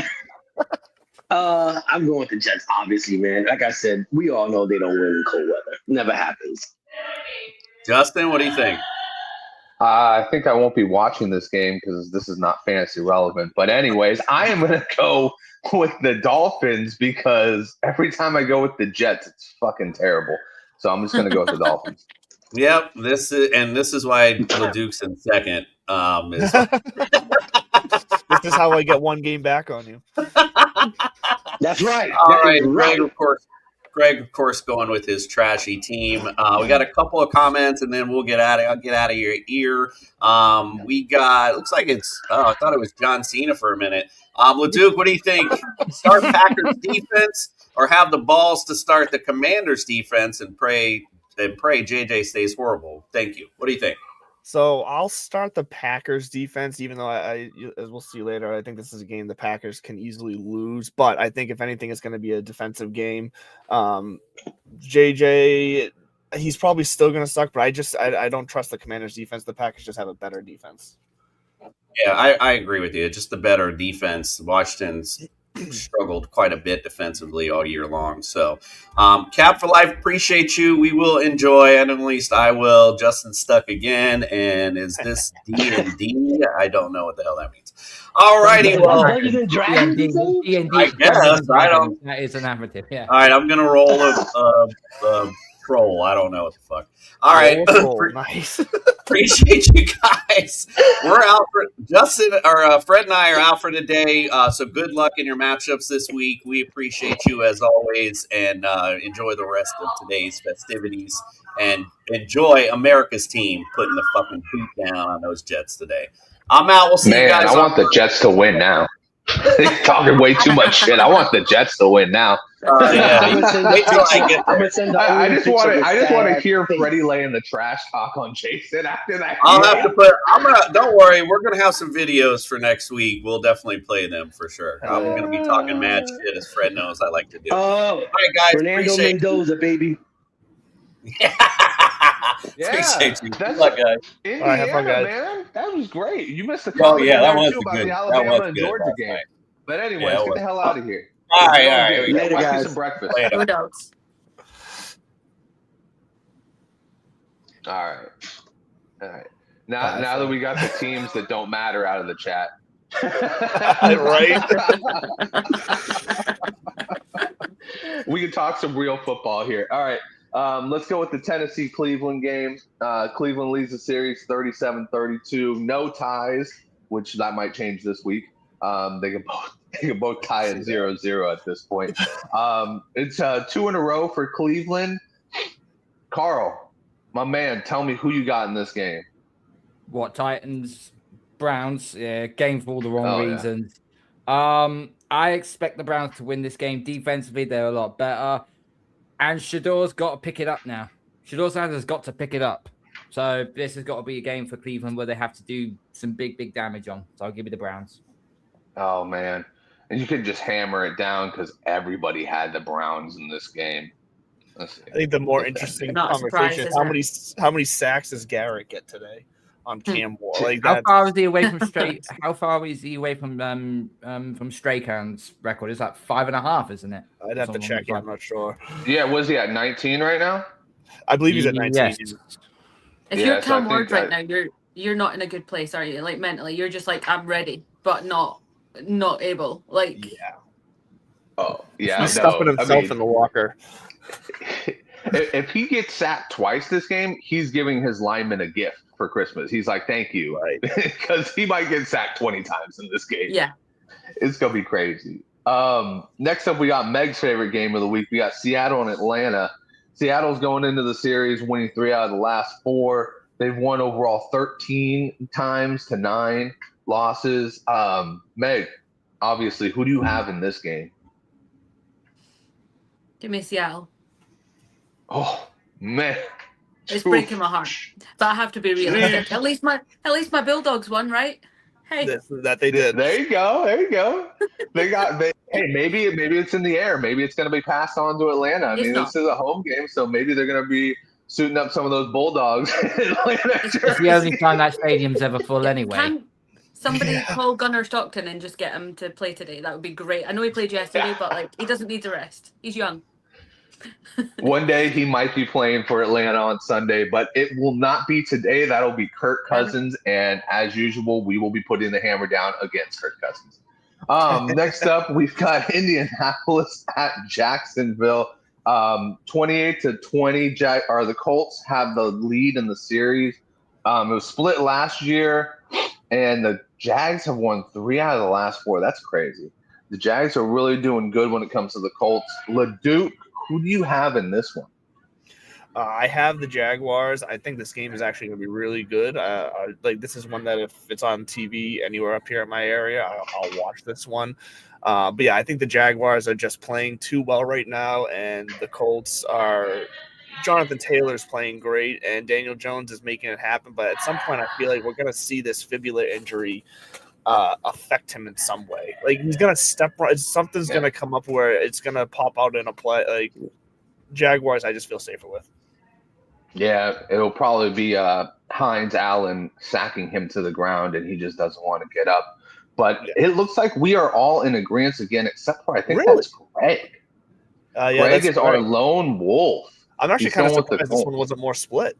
I'm going with the Jets, obviously, man. Like I said, we all know they don't win in cold weather. Never happens. Justin, what do you think? I think I won't be watching this game because this is not fantasy relevant. But anyways, I am going to go with the Dolphins because every time I go with the Jets, it's fucking terrible. So I'm just going to go with the Dolphins. Yep, this is why Leduc's in second. This is how I get 1 game back on you. That's right. All right, Greg, of course, going with his trashy team. We got a couple of comments, and then I'll get out of your ear. We got, looks like I thought it was John Cena for a minute. Leduc, what do you think? Start Packers defense or have the balls to start the Commanders defense and pray JJ stays horrible? Thank you. What do you think? So I'll start the Packers defense, even though as we'll see later, I think this is a game the Packers can easily lose. But I think if anything, it's going to be a defensive game. JJ, he's probably still going to suck, but I don't trust the Commanders defense. The Packers just have a better defense. Yeah, I agree with you. Just the better defense. Washington's struggled quite a bit defensively all year long. So, Cap for Life, appreciate you. We will enjoy, and at least I will. Justin's stuck again, and is this D&D? I don't know what the hell that means. All righty, well, I guess. I don't. That is a narrative, yeah. All right, I'm going to roll a troll. I don't know what the fuck. All right. Nice. Appreciate you guys. We're out for Justin or Fred and I are out for today. So good luck in your matchups this week. We appreciate you as always, and enjoy the rest of today's festivities. And enjoy America's team putting the fucking boot down on those Jets today. I'm out. We'll see you guys. I want the Jets to win now. They're talking way too much shit. I want the Jets to win now. I'm gonna send Wait till I get I'm there. gonna send the I only just picture want to. of I his just want to sad hear face. Freddie laying the trash talk on Jason after that. I'll have to put. Don't worry. We're gonna have some videos for next week. We'll definitely play them for sure. I'm gonna be talking mad shit, as Fred knows I like to do. All right, guys. Fernando Appreciate Mendoza, baby. Appreciate you. That's Good luck, guys. Indiana, All right, have fun, guys. man. That was great. You missed the Oh comment yeah, that there was too about good. the That Alabama was and good Georgia last game. night. But anyways, Yeah, it get was. the hell out of here. All right, Go all right. get- Here we go. Later, watch you guys. some breakfast. Later. Go Dogs. All right. Now that we got the teams that don't matter out of the chat. Right? We can talk some real football here. All right. Let's go with the Tennessee-Cleveland game. Cleveland leads the series 37-32. No ties, which that might change this week. They can both tie at 0-0 at this point. It's 2 in a row for Cleveland. Carl, my man, tell me who you got in this game. What, Titans, Browns? Yeah, game for all the wrong Yeah. reasons. I expect the Browns to win this game. Defensively, they're a lot better. And Shador's got to pick it up now. Shador Sanders has got to pick it up. So this has got to be a game for Cleveland where they have to do some big damage on. So I'll give you the Browns. Oh, man. And you could just hammer it down because everybody had the Browns in this game. Let's see. I think the more interesting Not a surprise, conversation is isn't how many sacks does Garrett get today on Cam Ward? Like How that. far is he away from straight? How far is he away from Strahan's record? It's like 5.5, isn't it? I'd have to check. I'm not sure. Yeah, was he at 19 right now? I believe he's at 19. Yes. If Yeah, you're so I Cam Ward think right now, you're not in a good place, are you? Like mentally, you're just like, I'm ready, but not able. Like, Oh, yeah. He's no, stuffing I himself mean, in the locker. if he gets sacked twice this game, he's giving his lineman a gift for Christmas. He's like, thank you. Right. Because he might get sacked 20 times in this game. yeah. It's going to be crazy. Next up, we got Meg's favorite game of the week. We got Seattle and Atlanta. Seattle's going into the series winning 3 out of the last 4. They've won overall 13 times to 9 losses. Meg, obviously, who do you have in this game? Give me Seattle. Oh, man. It's breaking my heart, but I have to be realistic. At least my Bulldogs won, right? Hey, That they did. There you go. Hey, maybe it's in the air. Maybe it's going to be passed on to Atlanta. I It's mean, not. this is a home game, so maybe they're going to be suiting up some of those Bulldogs in Atlanta. It's the only time that stadium's ever full anyway. Can somebody call Gunnar Stockton and just get him to play today? That would be great. I know he played yesterday, but like he doesn't need the rest. He's young. One day he might be playing for Atlanta on Sunday, but it will not be today. That'll be Kirk Cousins, and as usual, we will be putting the hammer down against Kirk Cousins. Next up, we've got Indianapolis at Jacksonville. 28-20. The Colts have the lead in the series. It was split last year, and the Jags have won 3 out of the last 4. That's crazy. The Jags are really doing good when it comes to the Colts. LeDuc, who do you have in this one? I have the Jaguars. I think this game is actually going to be really good. Like this is one that if it's on TV anywhere up here in my area, I'll watch this one. But yeah, I think the Jaguars are just playing too well right now, and the Colts are. Jonathan Taylor's playing great, and Daniel Jones is making it happen. But at some point, I feel like we're going to see this fibula injury affect him in some way. Like he's going to something's going to come up where it's going to pop out in a play. Like Jaguars, I just feel safer with. Yeah, it'll probably be Hines Allen sacking him to the ground, and he just doesn't want to get up. But it looks like we are all in agreement again, except for I think that's Greg. Greg is our lone wolf. I'm actually He's kind of going with the surprised this one Colts. wasn't more split.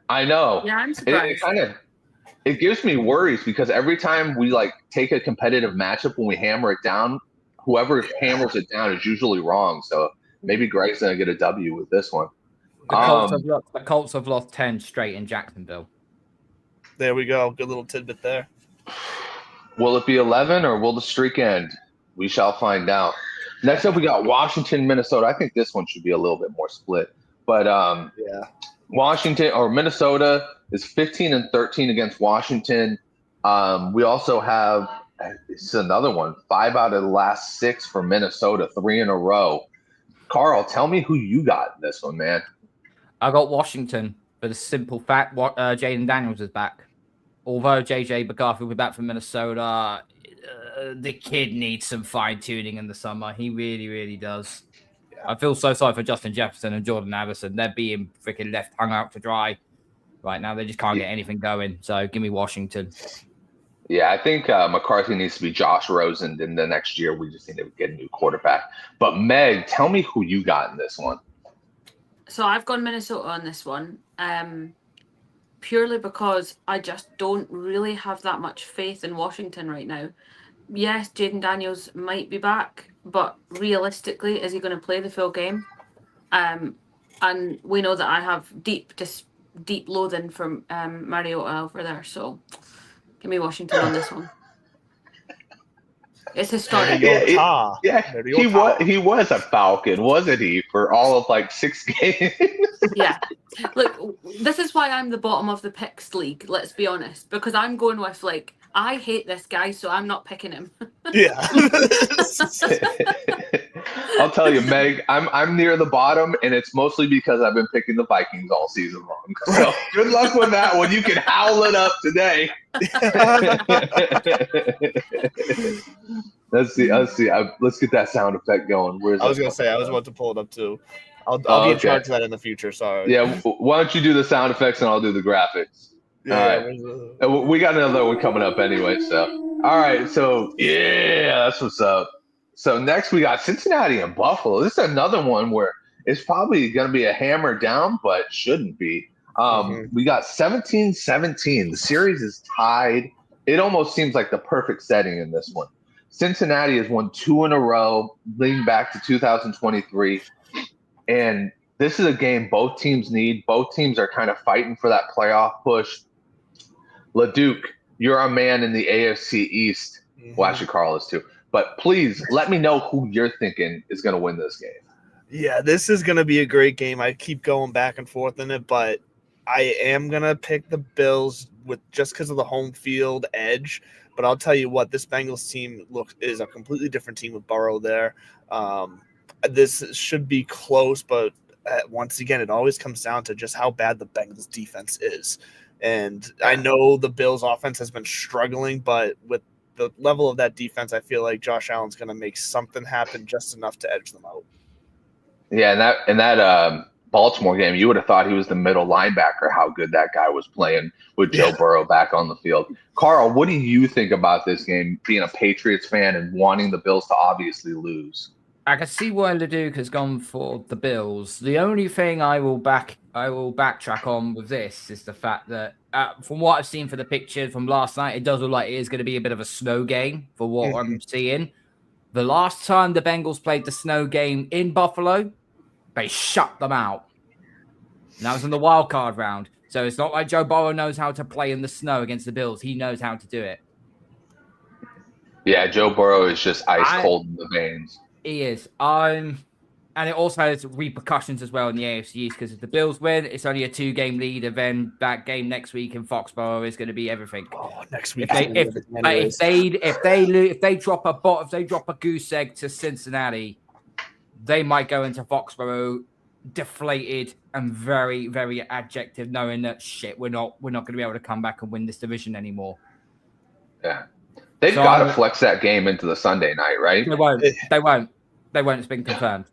I know. Yeah, I'm It surprised. kind of it gives me worries because every time we like take a competitive matchup when we hammer it down, whoever hammers it down is usually wrong. So maybe Greg's gonna get a W with this one. The Colts have lost 10 straight in Jacksonville. There we go. Good little tidbit there. Will it be 11 or will the streak end? We shall find out. Next up, we got Washington, Minnesota. I think this one should be a little bit more split. But yeah, Minnesota is 15-13 against Washington. We also have it's another one. 5 out of the last 6 for Minnesota, 3 in a row. Carl, tell me who you got in this one, man. I got Washington for the simple fact Jaden Daniels is back. Although JJ McCarthy will be back from Minnesota, the kid needs some fine-tuning in the summer. He really, really does. I feel so sorry for Justin Jefferson and Jordan Addison. They're being freaking left hung out to dry right now. They just can't get anything going. So give me Washington. Yeah, I think McCarthy needs to be Josh Rosen in the next year. We just need to get a new quarterback. But Meg, tell me who you got in this one. So I've gone Minnesota on this one, purely because I just don't really have that much faith in Washington right now. Yes, Jaden Daniels might be back, but realistically, is he going to play the full game? And we know that I have deep loathing from Mariota over there, so give me Washington on this one. It's historic. He was a Falcon, wasn't he, for all of like 6 games? Yeah. Look, this is why I'm the bottom of the picks league, let's be honest, because I'm going with like, I hate this guy, so I'm not picking him. Yeah. I'll tell you, Meg, I'm near the bottom, and it's mostly because I've been picking the Vikings all season long. So good luck with that one. You can howl it up today. Let's see. Let's get that sound effect going. I was gonna say I was about to pull it up too. I'll be in charge of that in the future. Sorry. Yeah. Why don't you do the sound effects and I'll do the graphics? Yeah, all right. We got another one coming up anyway. So all right. So yeah, that's what's up. So next we got Cincinnati and Buffalo. This is another one where it's probably going to be a hammer down, but shouldn't be. We got 17-17. The series is tied. It almost seems like the perfect setting in this one. Cincinnati has won 2 in a row, leading back to 2023. And this is a game both teams need. Both teams are kind of fighting for that playoff push. LeDuc, you're a man in the AFC East. Well, actually, Carl is too. But please let me know who you're thinking is going to win this game. Yeah, this is going to be a great game. I keep going back and forth in it, but I am going to pick the Bills just because of the home field edge. But I'll tell you what, this Bengals team is a completely different team with Burrow there. This should be close, but once again, it always comes down to just how bad the Bengals defense is. And I know the Bills offense has been struggling, but with the level of that defense, I feel like Josh Allen's going to make something happen just enough to edge them out. Yeah, and that Baltimore game, you would have thought he was the middle linebacker, how good that guy was playing with Joe Burrow back on the field. Carl, what do you think about this game, being a Patriots fan and wanting the Bills to obviously lose? I can see why LeDuc has gone for the Bills. The only thing I will backtrack on with this is the fact that from what I've seen for the picture from last night, it does look like it is going to be a bit of a snow game for what I'm seeing. The last time the Bengals played the snow game in Buffalo, they shut them out. And that was in the wild card round. So it's not like Joe Burrow knows how to play in the snow against the Bills. He knows how to do it. Yeah, Joe Burrow is just ice cold in the veins. He is. And it also has repercussions as well in the AFC East because if the Bills win, it's only a 2-game lead, and then that game next week in Foxborough is going to be everything. Oh, next week. If they drop a goose egg to Cincinnati, they might go into Foxborough deflated and very, very adjective, knowing that we're not going to be able to come back and win this division anymore. Yeah. They've got to flex that game into the Sunday night, right? They won't. It's been confirmed.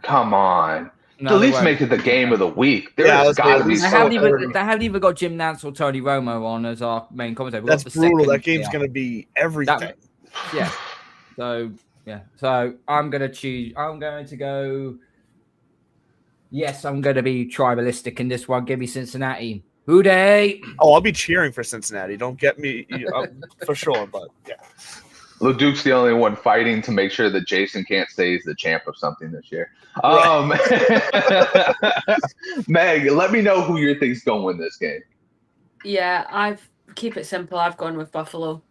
Come on. No, at least make it the game of the week. There's got to be They haven't even got Jim Nantz or Tony Romo on as our main commentator. That's brutal. That game's going to be everything. Yeah. So, yeah. So, I'm going to go. Yes, I'm going to be tribalistic in this one. Give me Cincinnati. Who dey? Oh, I'll be cheering for Cincinnati. Don't get me for sure, but yeah. LeDuc's the only one fighting to make sure that Jason can't say he's the champ of something this year. Meg, let me know who you think's going to win this game. Yeah, keep it simple. I've gone with Buffalo.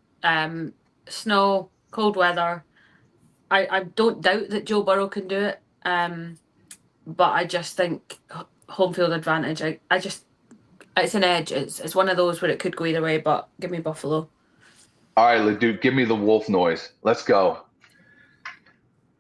Snow, cold weather. I don't doubt that Joe Burrow can do it. But I just think home field advantage. It's an edge. It's one of those where it could go either way, but give me Buffalo. All right, LeDuc, give me the wolf noise. Let's go.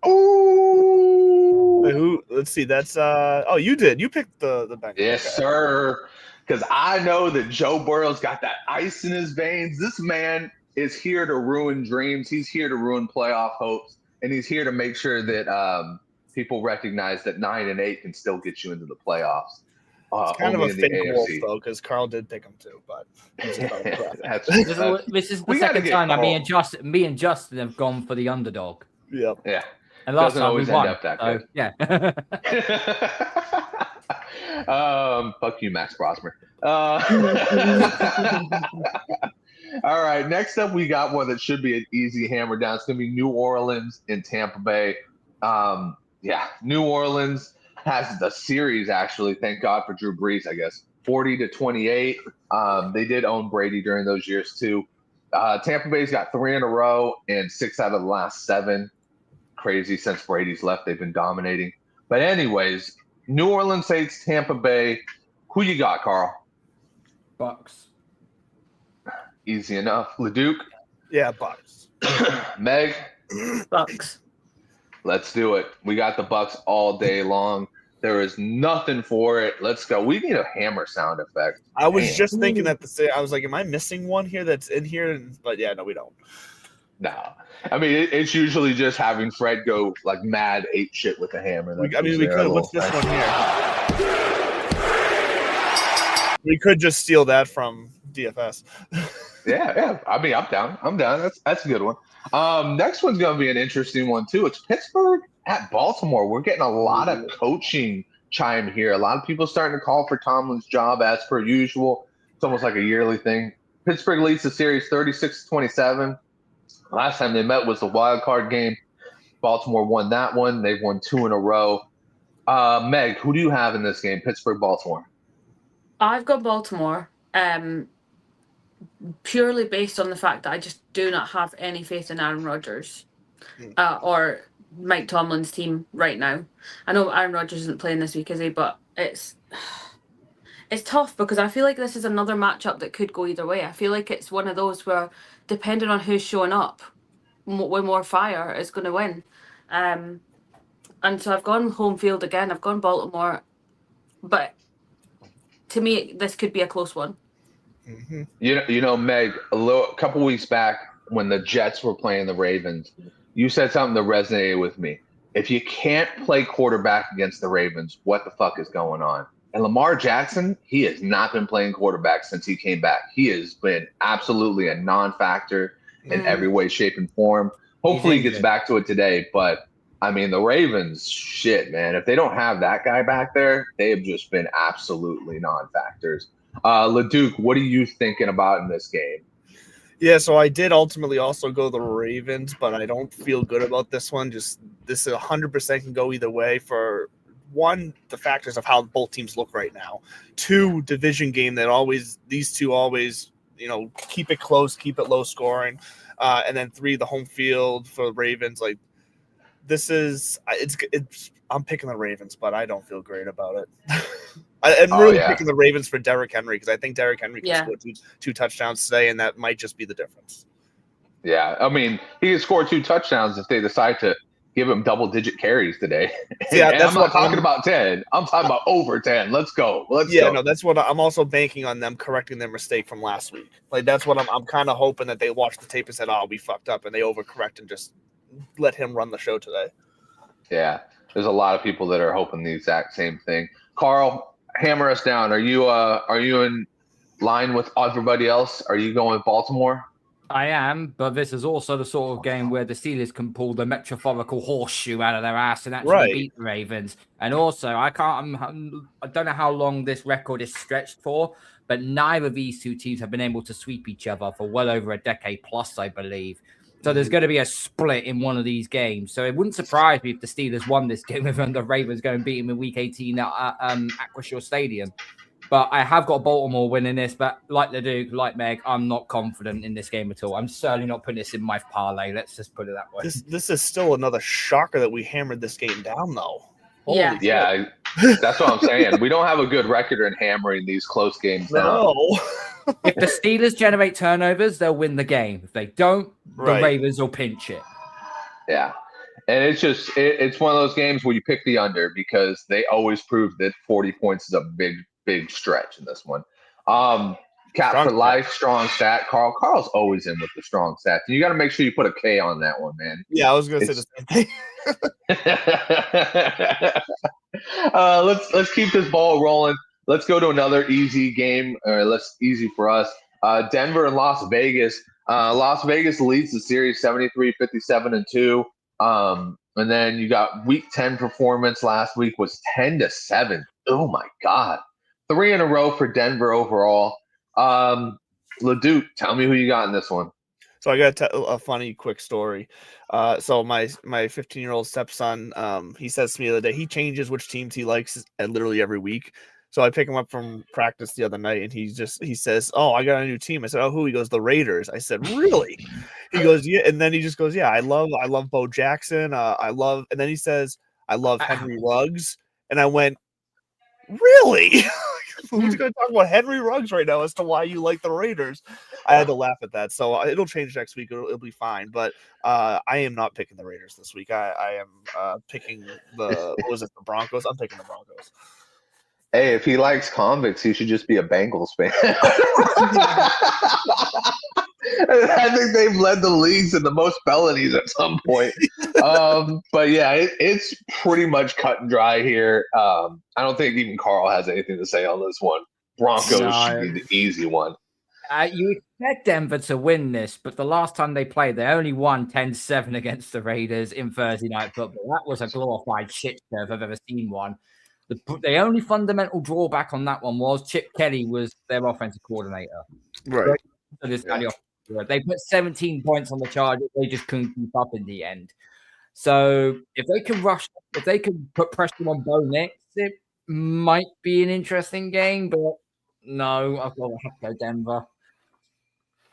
Ooh. who? Let's see. That's you did. You picked the Bengals. Yes, sir. Because I know that Joe Burrow's got that ice in his veins. This man is here to ruin dreams. He's here to ruin playoff hopes, and he's here to make sure that people recognize that 9-8 can still get you into the playoffs. It's kind of only a in fake the wolf AFC. though, because Carl did pick him too. But This is the We gotta second get time that me Carl. and Justin have gone for the underdog. Yep. Yeah. And last Doesn't time we always won. end up that So, good. yeah. Fuck you, Max Brosmer. All right, next up, we got one that should be an easy hammer down. It's going to be New Orleans and Tampa Bay. New Orleans has the series, actually. Thank God for Drew Brees, I guess. 40-28. They did own Brady during those years, too. Tampa Bay's got 3 in a row and 6 out of the last 7. Crazy since Brady's left. They've been dominating. But anyways, New Orleans takes Tampa Bay. Who you got, Carl? Bucks. Easy enough. Leduc? Yeah, Bucks. Meg? Bucks. Let's do it. We got the Bucks all day long. There is nothing for it. Let's go. We need a hammer sound effect. I was Damn. just thinking that I was like, am I missing one here that's in here? But yeah, no, we don't. No. I mean, it's usually just having Fred go like mad ape shit with a hammer. We could. What's this one here? We could just steal that from DFS. Yeah. I mean, I'm down. That's a good one. Next one's going to be an interesting one, too. It's Pittsburgh at Baltimore. We're getting a lot of coaching chime here. A lot of people starting to call for Tomlin's job as per usual. It's almost like a yearly thing. Pittsburgh leads the series 36-27. Last time they met was the wild card game. Baltimore won that one. They've won 2 in a row. Meg, who do you have in this game? Pittsburgh, Baltimore. I've got Baltimore, purely based on the fact that I just do not have any faith in Aaron Rodgers or Mike Tomlin's team right now. I know Aaron Rodgers isn't playing this week, is he? But it's tough because I feel like this is another matchup that could go either way. I feel like it's one of those where, depending on who's showing up with more fire, is going to win. And so I've gone home field again. I've gone Baltimore, but to me, this could be a close one. Mm-hmm. You know, Meg, a couple weeks back when the Jets were playing the Ravens, you said something that resonated with me. If you can't play quarterback against the Ravens, what the fuck is going on? And Lamar Jackson, he has not been playing quarterback since he came back. He has been absolutely a non-factor in every way, shape, and form. Hopefully he gets back to it today. But, I mean, the Ravens, shit, man. If they don't have that guy back there, they have just been absolutely non-factors. Leduc, what are you thinking about in this game? Yeah, so I did ultimately also go the Ravens, but I don't feel good about this one. Just this 100% can go either way for one, the factors of how both teams look right now. 2, division game that these two always, keep it close, keep it low scoring. And then 3, the home field for the Ravens. Like I'm picking the Ravens, but I don't feel great about it. I'm really picking the Ravens for Derrick Henry because I think Derrick Henry can score two touchdowns today, and that might just be the difference. Yeah, I mean, he can score 2 touchdowns if they decide to give him double-digit carries today. Yeah, I'm not talking about 10. I'm talking about over 10. Let's go. Let's go. No, that's what I'm also banking on them correcting their mistake from last week. Like that's what I'm kind of hoping that they watched the tape and said, "Oh, we fucked up," and they overcorrect and just let him run the show today. Yeah, there's a lot of people that are hoping the exact same thing. Carl, hammer us down. Are you in line with everybody else? Are you going with Baltimore? I am, but this is also the sort of game where the Steelers can pull the metaphorical horseshoe out of their ass and actually beat the Ravens. And also, I don't know how long this record is stretched for, but neither of these two teams have been able to sweep each other for well over a decade plus, I believe. So there's going to be a split in one of these games. So it wouldn't surprise me if the Steelers won this game and the Ravens go and beat them in Week 18 at Acrisure Stadium. But I have got Baltimore winning this. But like the Duke, like Meg, I'm not confident in this game at all. I'm certainly not putting this in my parlay. Let's just put it that way. This is still another shocker that we hammered this game down, though. Yeah, that's what I'm saying. We don't have a good record in hammering these close games down. No. If the Steelers generate turnovers, they'll win the game. If they don't, the Ravens will pinch it. Yeah. And it's one of those games where you pick the under because they always prove that 40 points is a big stretch in this one. Cap Strong for life, strong stat. Carl's always in with the strong stats. And you got to make sure you put a K on that one, man. Yeah, I was going to say the same thing. Let's keep this ball rolling. Let's go to another easy game. Easy for us. Denver and Las Vegas. Las Vegas leads the series 73-57-2. And then you got week 10 performance last week was 10-7. Oh my God. 3 in a row for Denver overall. Leduc, tell me who you got in this one. So I got a funny quick story. So my 15-year-old stepson, he says to me the other day, he changes which teams he likes literally every week. So I pick him up from practice the other night, and he says, "Oh, I got a new team." I said, "Oh, who?" He goes, "The Raiders." I said, "Really?" He goes, "Yeah," and then he just goes, "Yeah, I love Bo Jackson. And then he says, "I love Henry Ruggs," and I went, "Really?" Who's going to talk about Henry Ruggs right now as to why you like the Raiders? I had to laugh at that. So it'll change next week. It'll be fine. But I am not picking the Raiders this week. I am picking the Broncos. I'm picking the Broncos. Hey, if he likes convicts, he should just be a Bengals fan. I think they've led the leagues in the most felonies at some point. But yeah, it's pretty much cut and dry here. I don't think even Carl has anything to say on this one. Broncos should be the easy one. You expect Denver to win this, but the last time they played, they only won 10-7 against the Raiders in Thursday Night Football. That was a glorified shit show if I've ever seen one. The only fundamental drawback on that one was Chip Kelly was their offensive coordinator. Right. They put 17 points on the Chargers. They just couldn't keep up in the end. So if they can put pressure on Bo Nix, it might be an interesting game. But no, I've got to have to go Denver.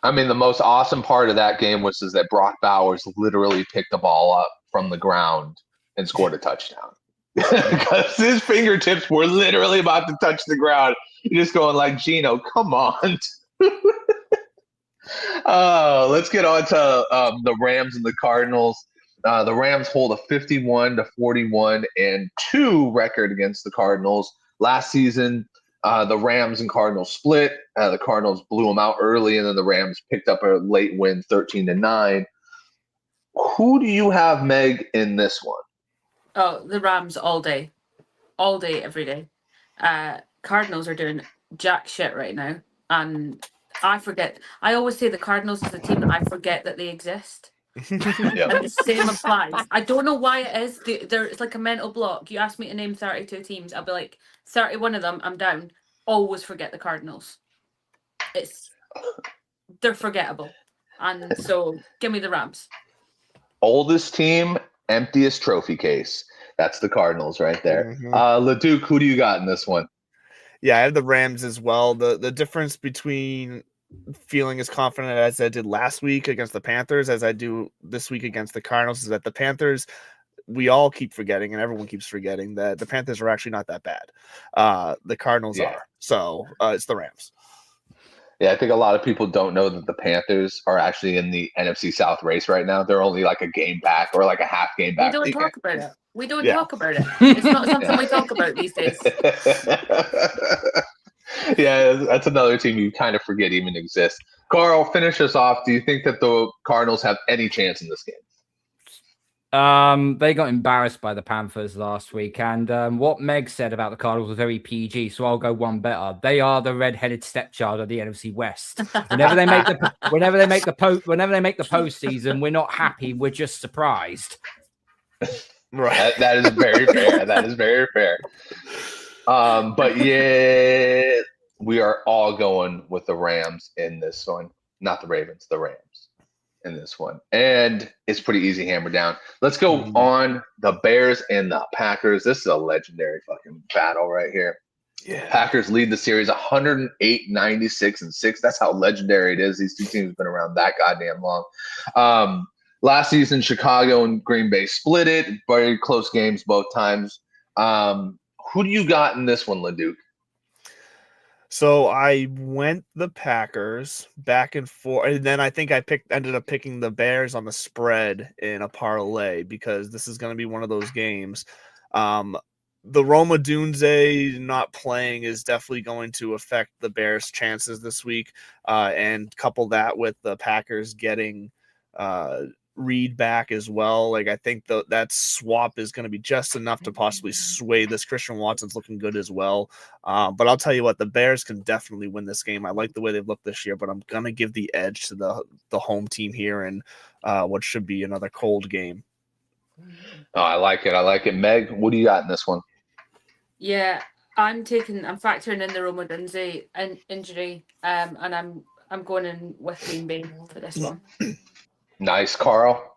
I mean, the most awesome part of that game was that Brock Bowers literally picked the ball up from the ground and scored a touchdown. Because his fingertips were literally about to touch the ground. You're just going like, Gino, come on. Let's get on to the Rams and the Cardinals. The Rams hold a 51-41-2 record against the Cardinals. Last season, the Rams and Cardinals split. The Cardinals blew them out early, and then the Rams picked up a late win, 13-9. Who do you have, Meg, in this one? Oh, the Rams all day, every day. Cardinals are doing jack shit right now, and I forget. I always say the Cardinals is a team that I forget that they exist. Yeah. And the same applies. I don't know why it is. It's like a mental block. You ask me to name 32 teams, I'll be like, 31 of them, I'm down. Always forget the Cardinals. They're forgettable. And so give me the Rams. Oldest team, emptiest trophy case. That's the Cardinals right there. Leduc, who do you got in this one? Yeah, I have the Rams as well. The difference between feeling as confident as I did last week against the Panthers as I do this week against the Cardinals is that the Panthers, we all keep forgetting, and everyone keeps forgetting that the Panthers are actually not that bad. The Cardinals are. So it's the Rams. Yeah, I think a lot of people don't know that the Panthers are actually in the NFC South race right now. They're only like a game back or like a half game back. We don't talk about it. We don't talk about it. It's not something we talk about these days. Yeah, that's another team you kind of forget even exists. Carl, finish us off. Do you think that the Cardinals have any chance in this game? They got embarrassed by the Panthers last week, and what Meg said about the Cardinals was very PG. So I'll go one better. They are the red-headed stepchild of the NFC West. Whenever they make the postseason, we're not happy. We're just surprised. Right. That is very fair. That is very fair. But yeah, we are all going with the Rams in this one. Not the Ravens, the Rams in this one. And it's pretty easy, hammer down. Let's go on the Bears and the Packers. This is a legendary fucking battle right here. Yeah. Packers lead the series 108-96-6. That's how legendary it is. These two teams have been around that goddamn long. Last season, Chicago and Green Bay split it. Very close games both times. Who do you got in this one, Leduc? So I went the Packers back and forth, and then I think I ended up picking the Bears on the spread in a parlay because this is going to be one of those games. The Roma Dunze not playing is definitely going to affect the Bears' chances this week, and couple that with the Packers getting Reed back as well. Like I think that swap is going to be just enough to possibly sway this. Christian Watson's looking good as well. But I'll tell you what, the Bears can definitely win this game. I like the way they've looked this year, but I'm going to give the edge to the home team here in what should be another cold game. Oh, I like it. Meg, what do you got in this one? Yeah, I'm factoring in the Roma Dunze injury, and I'm going in with Green Bay for this one. Nice, Carl.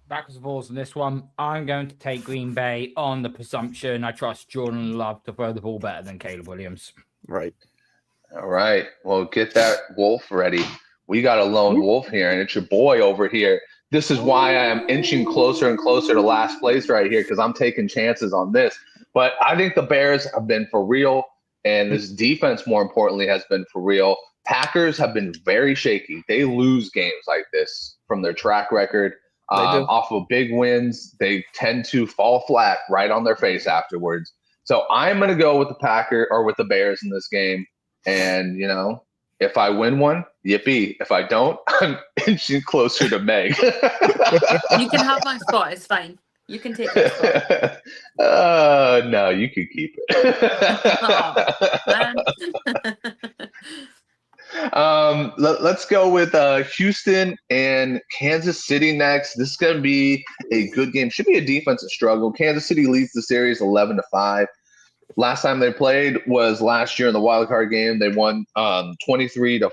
Backwards and forwards on this one. I'm going to take Green Bay on the presumption I trust Jordan Love to throw the ball better than Caleb Williams. Right. All right. Well, get that wolf ready. We got a lone wolf here, and it's your boy over here. This is why I am inching closer and closer to last place right here, because I'm taking chances on this. But I think the Bears have been for real, and this defense, more importantly, has been for real. Packers have been very shaky. They lose games like this from their track record. Off of big wins, they tend to fall flat right on their face afterwards. So I'm going to go with the Bears in this game. And, if I win one, yippee. If I don't, I'm inching closer to Meg. You can have my spot. It's fine. You can take my spot. No, you can keep it. Let's go with Houston and Kansas City next. This is going to be a good game. Should be a defensive struggle. Kansas City leads the series 11-5. Last time they played was last year in the wild card game. They won 23-14.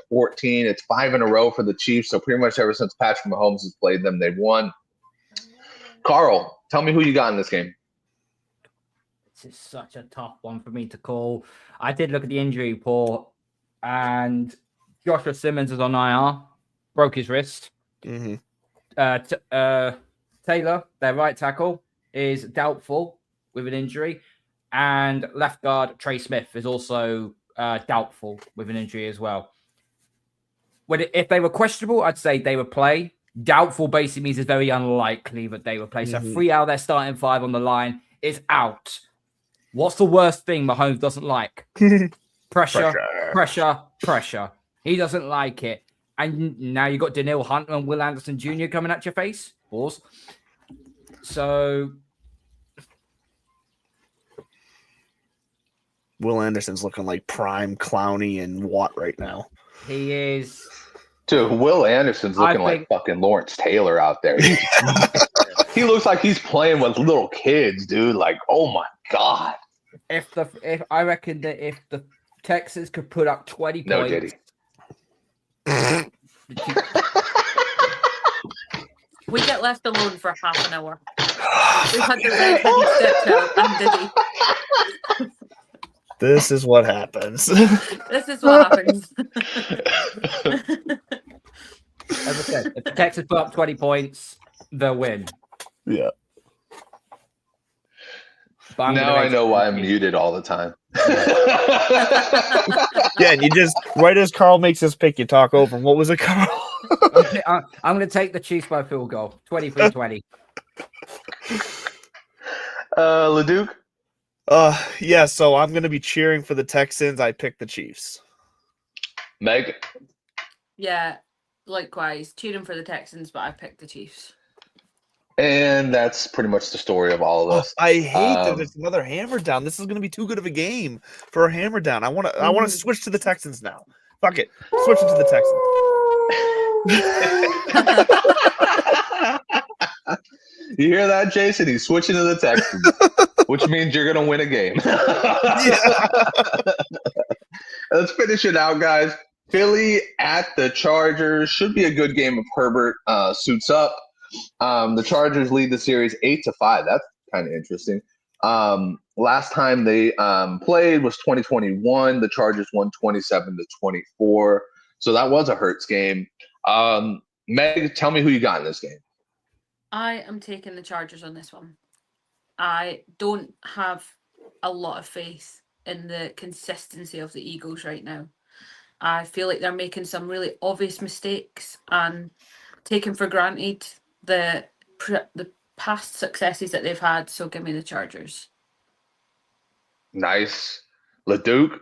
It's 5 in a row for the Chiefs. So pretty much ever since Patrick Mahomes has played them, they've won. Carl, tell me who you got in this game. This is such a tough one for me to call. I did look at the injury report, and Joshua Simmons is on IR, broke his wrist. Mm-hmm. Taylor, their right tackle, is doubtful with an injury. And left guard Trey Smith is also doubtful with an injury as well. If they were questionable, I'd say they would play. Doubtful basically means it's very unlikely that they would play. So 3 out of their starting 5 on the line is out. What's the worst thing Mahomes doesn't like? Pressure. He doesn't like it. And now you got Danielle Hunter and Will Anderson Jr. coming at your face. Pause. So Will Anderson's looking like prime Clowney and Watt right now. He is. Dude, Will Anderson's looking like fucking Lawrence Taylor out there. He looks like he's playing with little kids, dude. Like, oh my God. If I reckon that if the Texans could put up 20 points. Diddy. We get left alone for half an hour. We've had the red stepped out and Diddy. This is what happens. This is what happens. As I said, if the Texans put up 20 points, they'll win. Yeah. Now I know why I'm muted all the time. Yeah, and you just, right as Carl makes his pick, you talk over him. What was it, Carl? I'm going to take the Chiefs by field goal. 23-20. Leduc? Yeah, so I'm going to be cheering for the Texans. I picked the Chiefs. Meg? Yeah, likewise. Cheering for the Texans, but I picked the Chiefs. And that's pretty much the story of all of us. I hate that there's another hammer down. This is going to be too good of a game for a hammer down. I want to switch to the Texans now. Fuck it. Switch it to the Texans. You hear that, Jason? He's switching to the Texans, which means you're going to win a game. Let's finish it out, guys. Philly at the Chargers. Should be a good game if Herbert suits up. The Chargers lead the series 8-5. That's kind of interesting. Last time they played was 2021. The Chargers won 27-24. So that was a Hurts game. Meg, tell me who you got in this game. I am taking the Chargers on this one. I don't have a lot of faith in the consistency of the Eagles right now. I feel like they're making some really obvious mistakes and taking for granted the past successes that they've had. So give me the Chargers. Nice. LeDuc?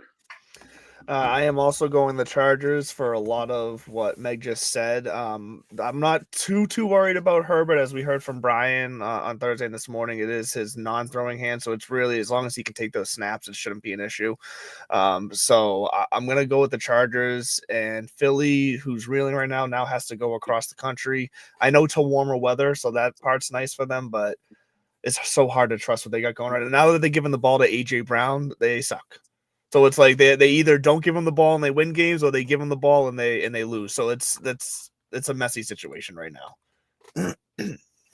I am also going the Chargers for a lot of what Meg just said. I'm not too worried about Herbert, as we heard from Brian on Thursday and this morning. It is his non-throwing hand, so it's really, as long as he can take those snaps, it shouldn't be an issue. So I'm going to go with the Chargers, and Philly, who's reeling right now has to go across the country. I know to warmer weather, so that part's nice for them, but it's so hard to trust what they got going right now. Now that they're giving the ball to A.J. Brown, they suck. So it's like they either don't give them the ball and they win games, or they give them the ball and they lose. So it's a messy situation right now.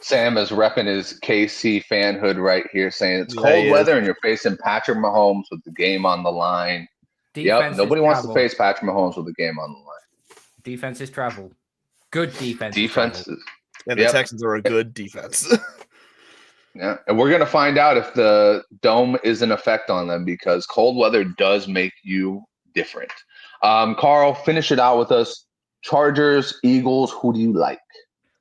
Sam is repping his KC fanhood right here, saying it's cold weather and you're facing Patrick Mahomes with the game on the line. Defense nobody wants travel. to face Patrick Mahomes with the game on the line. Defense is travel. Good defense. And the Texans are a good defense. Yeah, and we're going to find out if the dome is in effect on them, because cold weather does make you different. Carl, finish it out with us. Chargers, Eagles, who do you like?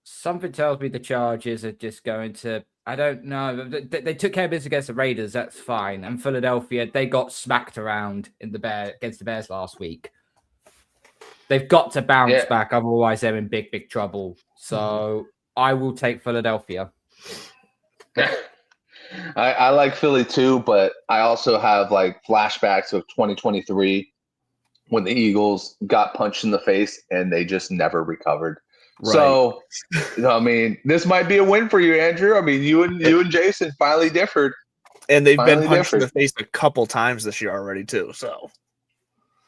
Something tells me the Chargers are just going to, I don't know. They took care of business against the Raiders. That's fine. And Philadelphia, they got smacked around against the Bears last week. They've got to bounce back. Otherwise, they're in big trouble. So I will take Philadelphia. I like Philly too, but I also have like flashbacks of 2023 when the Eagles got punched in the face and they just never recovered. Right. So, I mean, this might be a win for you, Andrew. I mean, you and Jason finally differed, and they've been punched in the face a couple times this year already too. So,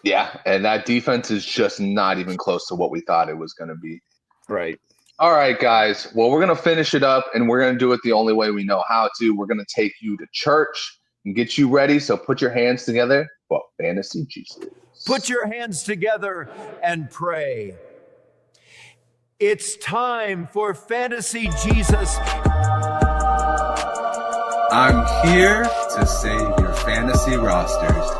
yeah, and that defense is just not even close to what we thought it was going to be. Right. All right, guys. Well, we're going to finish it up, and we're going to do it the only way we know how to. We're going to take you to church and get you ready. So put your hands together for Fantasy Jesus. Put your hands together and pray. It's time for Fantasy Jesus. I'm here to save your fantasy rosters.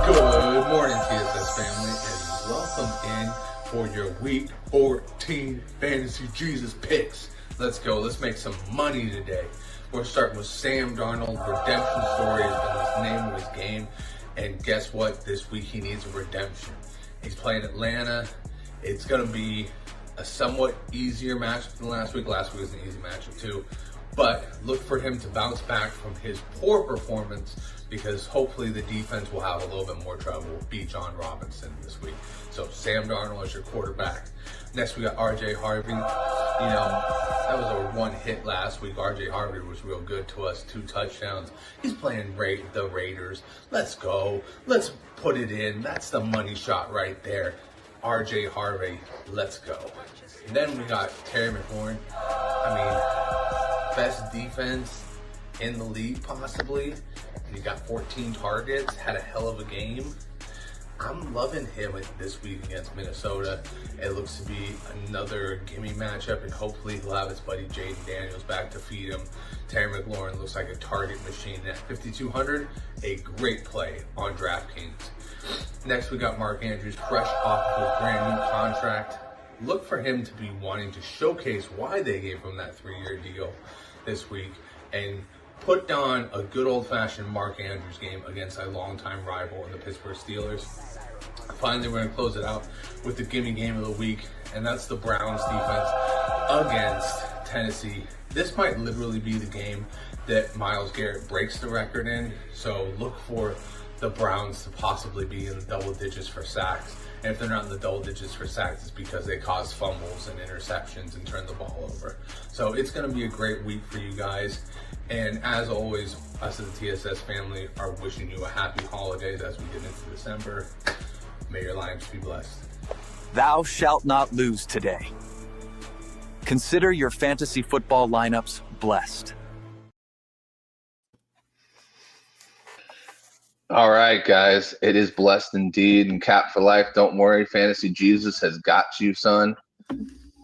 Good morning, TSS family, and welcome in for your Week 14 Fantasy Jesus picks. Let's go. Let's make some money today. We're starting with Sam Darnold. Redemption story has been the name of his game. And guess what? This week he needs a redemption. He's playing Atlanta. It's going to be a somewhat easier matchup than last week. Last week was an easy matchup too. But look for him to bounce back from his poor performance, because hopefully the defense will have a little bit more trouble. Beat John Robinson this week. So Sam Darnold is your quarterback. Next we got RJ Harvey. You know, that was a one hit last week. RJ Harvey was real good to us. 2 touchdowns. He's playing the Raiders. Let's go. Let's put it in. That's the money shot right there. RJ Harvey, let's go. And then we got Terry McLaurin. I mean, best defense in the league possibly. And he got 14 targets, had a hell of a game. I'm loving him this week against Minnesota. It looks to be another gimme matchup, and hopefully he'll have his buddy Jaden Daniels back to feed him. Terry McLaurin looks like a target machine. At 5,200, a great play on DraftKings. Next, we got Mark Andrews, fresh off of his brand new contract. Look for him to be wanting to showcase why they gave him that 3-year deal this week, and put down a good old-fashioned Mark Andrews game against a longtime rival in the Pittsburgh Steelers. Finally, we're going to close it out with the gimme game of the week, and that's the Browns defense against Tennessee. This might literally be the game that Myles Garrett breaks the record in, so look for the Browns to possibly be in the double digits for sacks. And if they're not in the double digits for sacks, it's because they cause fumbles and interceptions and turn the ball over. So it's going to be a great week for you guys. And as always, us as the TSS family are wishing you a happy holidays as we get into December. May your lives be blessed. Thou shalt not lose today. Consider your fantasy football lineups blessed. All right, guys. It is blessed indeed, and cap for life. Don't worry. Fantasy Jesus has got you, son.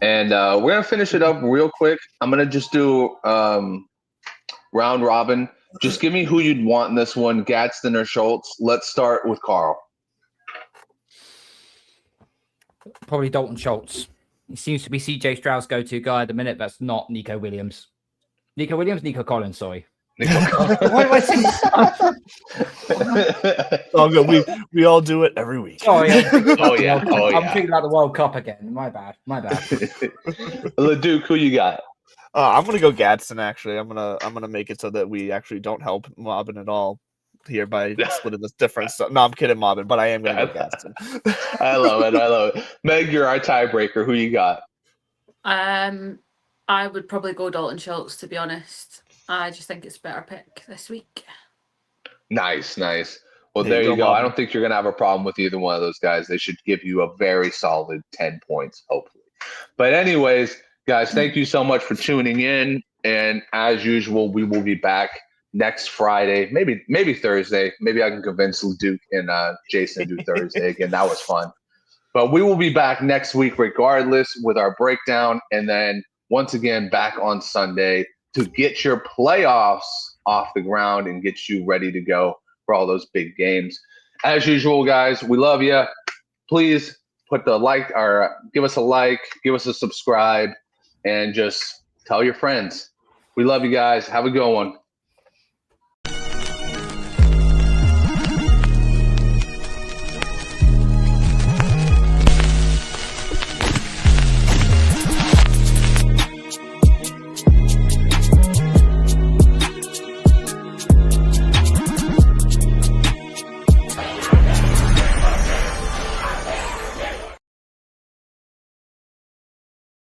And we're going to finish it up real quick. I'm going to just do round robin. Just give me who you'd want in this one, Gadsden or Schultz. Let's start with Carl. Probably Dalton Schultz. He seems to be CJ Stroud's go-to guy at the minute. That's not Nico Williams. Nico Collins, sorry. Oh, good. We all do it every week. Sorry. I'm yeah. thinking about the World Cup again. My bad. LeDuc, who you got? I'm gonna go Gadsden. Actually, I'm gonna make it so that we actually don't help Mobbin at all here by splitting this difference. No, I'm kidding, Mobbin, but I am gonna go Gadsden. I love it. Meg, you're our tiebreaker. Who you got? I would probably go Dalton Schultz, to be honest. I just think it's a better pick this week. Nice. Well, there you go. I don't think you're going to have a problem with either one of those guys. They should give you a very solid 10 points, hopefully. But anyways, guys, thank you so much for tuning in. And as usual, we will be back next Friday, maybe Thursday. Maybe I can convince LeDuc and Jason to do Thursday again. That was fun. But we will be back next week regardless with our breakdown. And then once again, back on Sunday to get your playoffs off the ground and get you ready to go for all those big games. As usual, guys, we love you. Please put the like or give us a like, give us a subscribe, and just tell your friends. We love you guys. Have a good one.